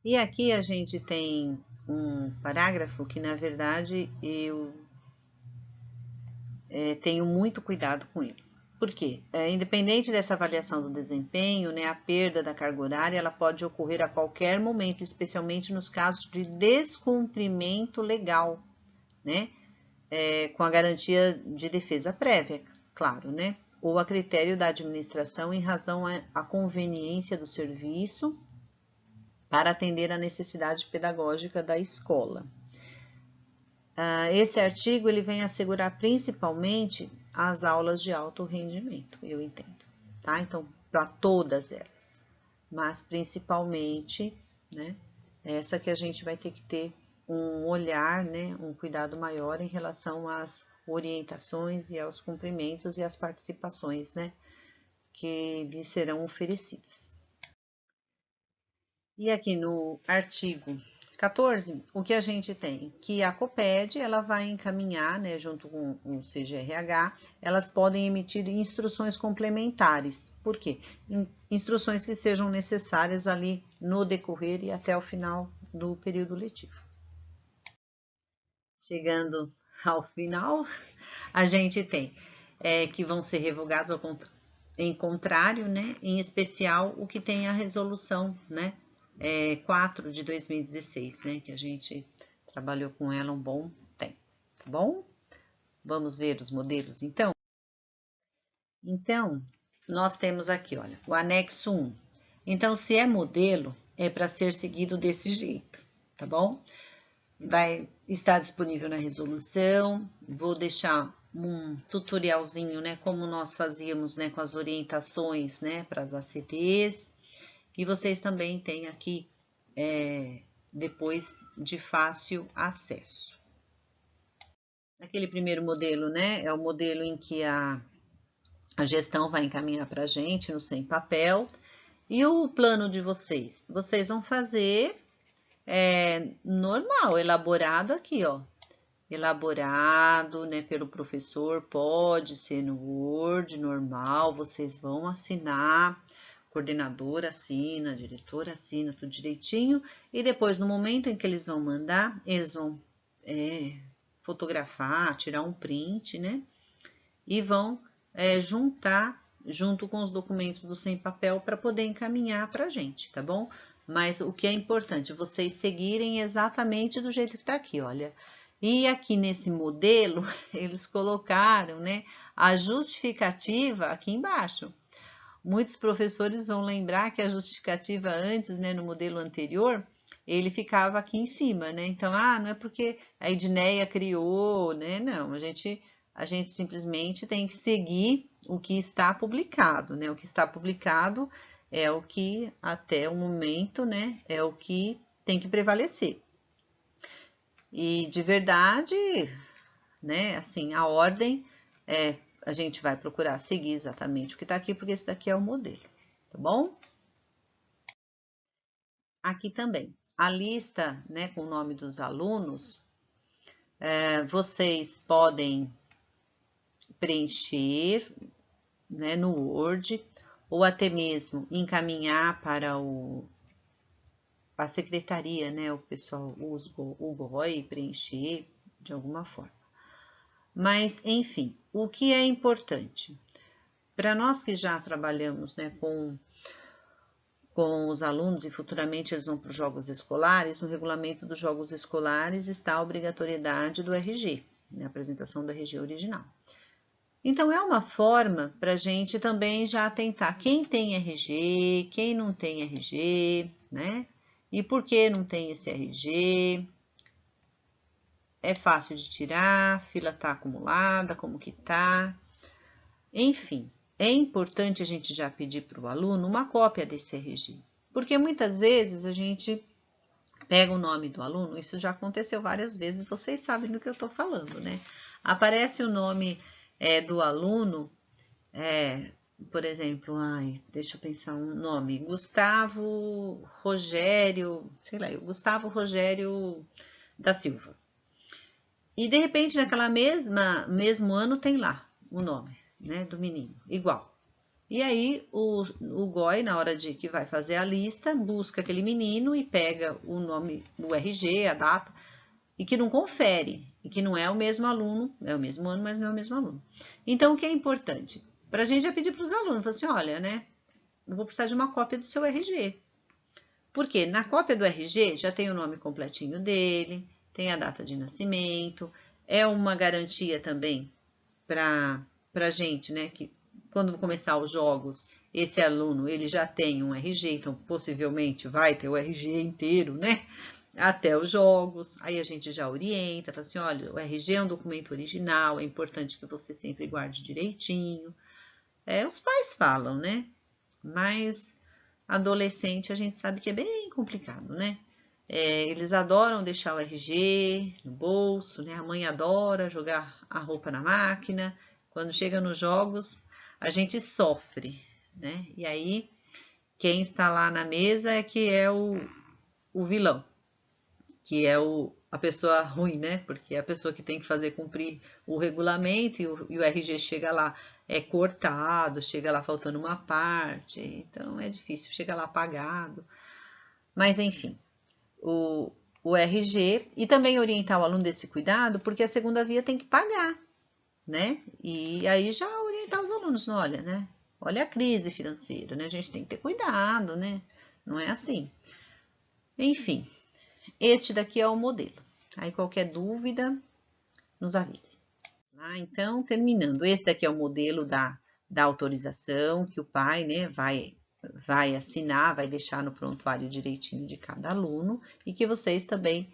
E aqui a gente tem um parágrafo que, na verdade, eu tenho muito cuidado com ele. Por quê? Independente dessa avaliação do desempenho, né, a perda da carga horária ela pode ocorrer a qualquer momento, especialmente nos casos de descumprimento legal, né, com a garantia de defesa prévia, claro, né, ou a critério da administração em razão à conveniência do serviço para atender à necessidade pedagógica da escola. Esse artigo ele vem assegurar principalmente as aulas de alto rendimento, eu entendo, tá? Então, para todas elas, mas principalmente, né, essa que a gente vai ter que ter um olhar, né, um cuidado maior em relação às orientações e aos cumprimentos e às participações, né, que lhes serão oferecidas. E aqui no artigo 14, o que a gente tem? Que a COPED, ela vai encaminhar, né, junto com o CGRH, elas podem emitir instruções complementares. Por quê? Instruções que sejam necessárias ali no decorrer e até o final do período letivo. Chegando ao final, a gente tem que vão ser revogados em contrário, né, em especial o que tem a resolução, né, 4 de 2016, né, que a gente trabalhou com ela um bom tempo, tá bom? Vamos ver os modelos, então? Então, nós temos aqui, olha, o anexo 1. Então, se é modelo, é para ser seguido desse jeito, tá bom? Vai estar disponível na resolução, vou deixar um tutorialzinho, né, como nós fazíamos, né, com as orientações, né, para as ACTs. E vocês também têm aqui, depois de fácil acesso. Aquele primeiro modelo, né, é o modelo em que a gestão vai encaminhar para a gente no Sem Papel. E o plano de vocês? Vocês vão fazer normal, elaborado aqui, ó. Elaborado, né, pelo professor, pode ser no Word, normal, vocês vão assinar. Coordenador assina, diretor assina, tudo direitinho. E depois, no momento em que eles vão mandar, eles vão fotografar, tirar um print, né? E vão juntar junto com os documentos do Sem Papel para poder encaminhar para a gente, tá bom? Mas o que é importante, vocês seguirem exatamente do jeito que está aqui, olha. E aqui nesse modelo, eles colocaram, né, a justificativa aqui embaixo. Muitos professores vão lembrar que a justificativa antes, né, no modelo anterior, ele ficava aqui em cima, né? Então, não é porque a Edneia criou, né? Não, a gente simplesmente tem que seguir o que está publicado, né? O que está publicado é o que, até o momento, né, é o que tem que prevalecer. E, de verdade, né, assim, a ordem a gente vai procurar seguir exatamente o que está aqui, porque esse daqui é o modelo, tá bom? Aqui também, a lista, né, com o nome dos alunos, vocês podem preencher, né, no Word, ou até mesmo encaminhar para a secretaria, né, o pessoal usa o GOI, preencher de alguma forma. Mas, enfim, o que é importante? Para nós que já trabalhamos, né, com os alunos e futuramente eles vão para os jogos escolares, no regulamento dos jogos escolares está a obrigatoriedade do RG, né, a apresentação do RG original. Então, é uma forma para a gente também já atentar quem tem RG, quem não tem RG, né? E por que não tem esse RG? É fácil de tirar, fila está acumulada, como que tá? Enfim, é importante a gente já pedir para o aluno uma cópia desse RG, porque muitas vezes a gente pega o nome do aluno, isso já aconteceu várias vezes, vocês sabem do que eu estou falando, né? Aparece o nome do aluno por exemplo, deixa eu pensar um nome, Gustavo Rogério, sei lá, Gustavo Rogério da Silva. E de repente, naquela mesmo ano, tem lá o nome, né, do menino, igual. E aí o GOI, na hora de que vai fazer a lista, busca aquele menino e pega o nome, o RG, a data, e que não confere, e que não é o mesmo aluno, é o mesmo ano, mas não é o mesmo aluno. Então, o que é importante? Para a gente já pedir para os alunos, falar assim, olha, né, eu vou precisar de uma cópia do seu RG. Porque na cópia do RG já tem o nome completinho dele, tem a data de nascimento, é uma garantia também para a gente, né, que quando começar os jogos, esse aluno ele já tem um RG, então possivelmente vai ter o RG inteiro, né, até os jogos. Aí a gente já orienta, fala assim, olha, o RG é um documento original, é importante que você sempre guarde direitinho. Os pais falam, né, mas adolescente a gente sabe que é bem complicado, né? Eles adoram deixar o RG no bolso, né? A mãe adora jogar a roupa na máquina. Quando chega nos jogos, a gente sofre, né? E aí, quem está lá na mesa é que é o vilão, que é a pessoa ruim, né? Porque é a pessoa que tem que fazer cumprir o regulamento e o RG chega lá cortado, chega lá faltando uma parte, então é difícil, chega lá apagado. Mas enfim, o RG e também orientar o aluno desse cuidado, porque a segunda via tem que pagar, né? E aí já orientar os alunos, não, olha, né? Olha a crise financeira, né? A gente tem que ter cuidado, né? Não é assim. Enfim, este daqui é o modelo. Aí qualquer dúvida, nos avise. Então, terminando, esse daqui é o modelo da autorização que o pai, né, vai assinar, vai deixar no prontuário direitinho de cada aluno e que vocês também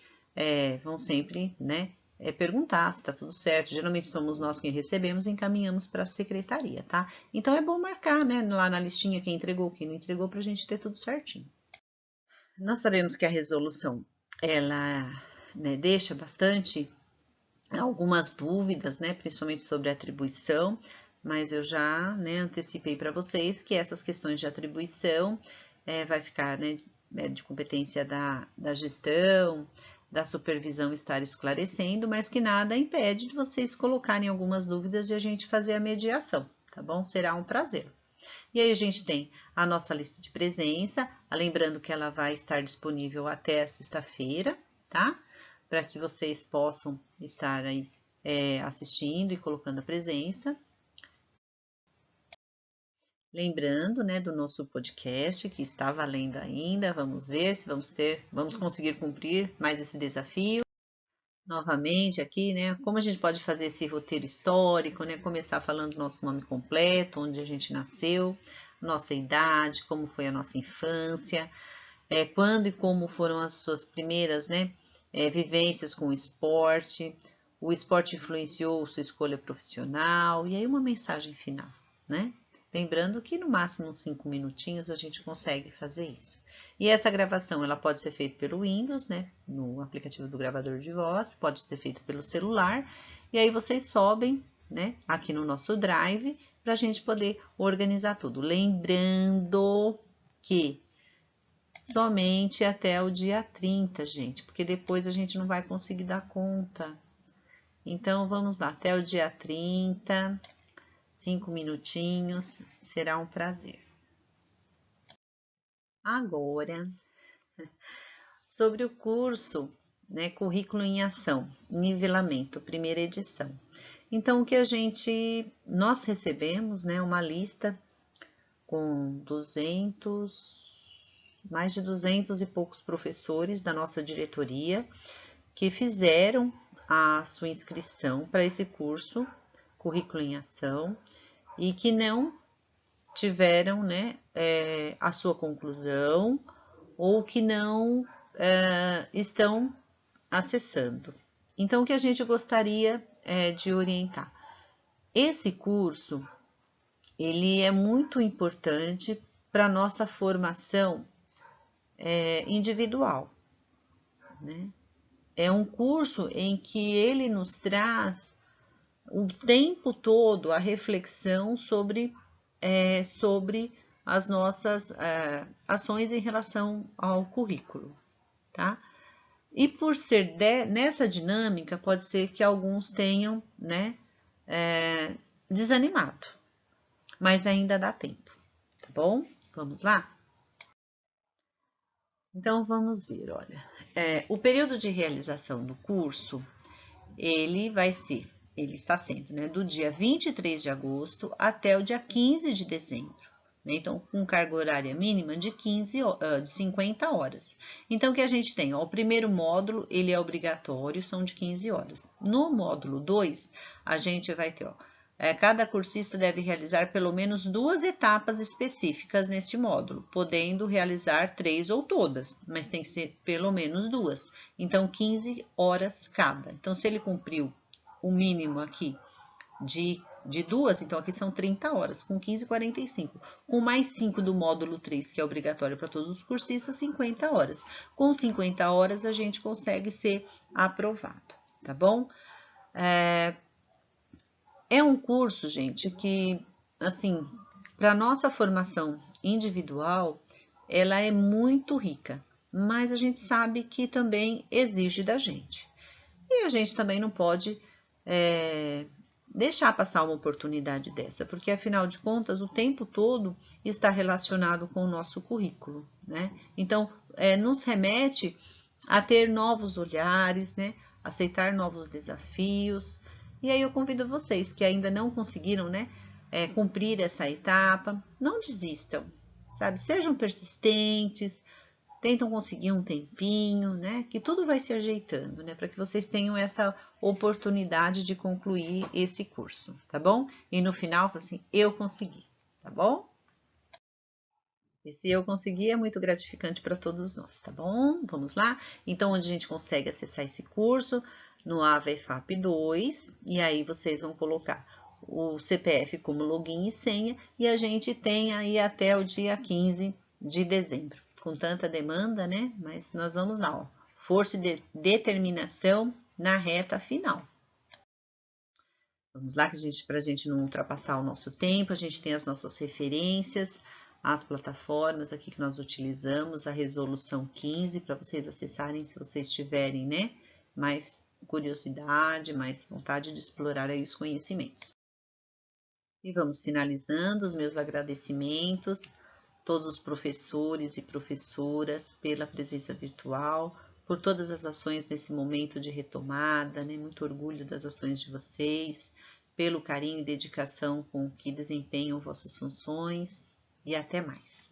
vão sempre, né, perguntar se está tudo certo. Geralmente somos nós quem recebemos e encaminhamos para a secretaria, tá? Então é bom marcar, né, lá na listinha quem entregou, quem não entregou, para a gente ter tudo certinho. Nós sabemos que a resolução, ela, né, deixa bastante algumas dúvidas, né, principalmente sobre atribuição, mas eu já, né, antecipei para vocês que essas questões de atribuição vai ficar, né, de competência da gestão, da supervisão estar esclarecendo, mas que nada impede de vocês colocarem algumas dúvidas e a gente fazer a mediação, tá bom? Será um prazer. E aí a gente tem a nossa lista de presença, lembrando que ela vai estar disponível até sexta-feira, tá? Para que vocês possam estar aí assistindo e colocando a presença. Lembrando, né, do nosso podcast que está valendo ainda. Vamos ver se vamos conseguir cumprir mais esse desafio. Novamente aqui, né, como a gente pode fazer esse roteiro histórico, né, começar falando nosso nome completo, onde a gente nasceu, nossa idade, como foi a nossa infância, quando e como foram as suas primeiras, né, vivências com o esporte influenciou sua escolha profissional, e aí uma mensagem final, né? Lembrando que no máximo 5 minutinhos a gente consegue fazer isso. E essa gravação ela pode ser feita pelo Windows, né? No aplicativo do gravador de voz, pode ser feito pelo celular, e aí vocês sobem, né? Aqui no nosso Drive, para a gente poder organizar tudo. Lembrando que somente até o dia 30, gente, porque depois a gente não vai conseguir dar conta. Então, vamos lá, até o dia 30, 5 minutinhos, será um prazer. Agora, sobre o curso, né, Currículo em Ação, Nivelamento, primeira edição. Então, o que nós recebemos, né, uma lista com mais de 200 e poucos professores da nossa diretoria que fizeram a sua inscrição para esse curso, Currículo em Ação, e que não tiveram, né, a sua conclusão ou que não estão acessando. Então, o que a gente gostaria de orientar? Esse curso, ele é muito importante para a nossa formação individual, né? É um curso em que ele nos traz o tempo todo a reflexão sobre sobre as nossas ações em relação ao currículo, tá? E por ser nessa dinâmica, pode ser que alguns tenham, né, desanimado, mas ainda dá tempo, tá bom? Vamos lá? Então, vamos ver, olha, o período de realização do curso, ele está sendo, né, do dia 23 de agosto até o dia 15 de dezembro. Né? Então, com carga horária mínima de 50 horas. Então, o que a gente tem? Ó, o primeiro módulo, ele é obrigatório, são de 15 horas. No módulo 2, a gente vai ter, ó, cada cursista deve realizar pelo menos 2 etapas específicas neste módulo, podendo realizar 3 ou todas, mas tem que ser pelo menos 2. Então, 15 horas cada. Então, se ele cumpriu o mínimo aqui de 2, então aqui são 30 horas, com 15, 45. Com mais 5 do módulo 3, que é obrigatório para todos os cursistas, 50 horas. Com 50 horas, a gente consegue ser aprovado, tá bom? É um curso, gente, que, assim, para nossa formação individual, ela é muito rica, mas a gente sabe que também exige da gente. E a gente também não pode deixar passar uma oportunidade dessa, porque afinal de contas o tempo todo está relacionado com o nosso currículo, né? Então, nos remete a ter novos olhares, né? Aceitar novos desafios. E aí eu convido vocês que ainda não conseguiram, né, cumprir essa etapa, não desistam, sabe? Sejam persistentes, tentam conseguir um tempinho, né? Que tudo vai se ajeitando, né? Para que vocês tenham essa oportunidade de concluir esse curso, tá bom? E no final, assim, eu consegui, tá bom? Esse eu consegui é muito gratificante para todos nós, tá bom? Vamos lá? Então, onde a gente consegue acessar esse curso? No AVEFAP 2, e aí vocês vão colocar o CPF como login e senha, e a gente tem aí até o dia 15 de dezembro. Com tanta demanda, né? Mas nós vamos lá, ó. Força e determinação na reta final. Vamos lá, para a gente não ultrapassar o nosso tempo, a gente tem as nossas referências, as plataformas aqui que nós utilizamos, a resolução 15, para vocês acessarem se vocês tiverem, né, mais curiosidade, mais vontade de explorar aí os conhecimentos. E vamos finalizando os meus agradecimentos, todos os professores e professoras pela presença virtual, por todas as ações nesse momento de retomada, né? Muito orgulho das ações de vocês, pelo carinho e dedicação com que desempenham vossas funções, e até mais.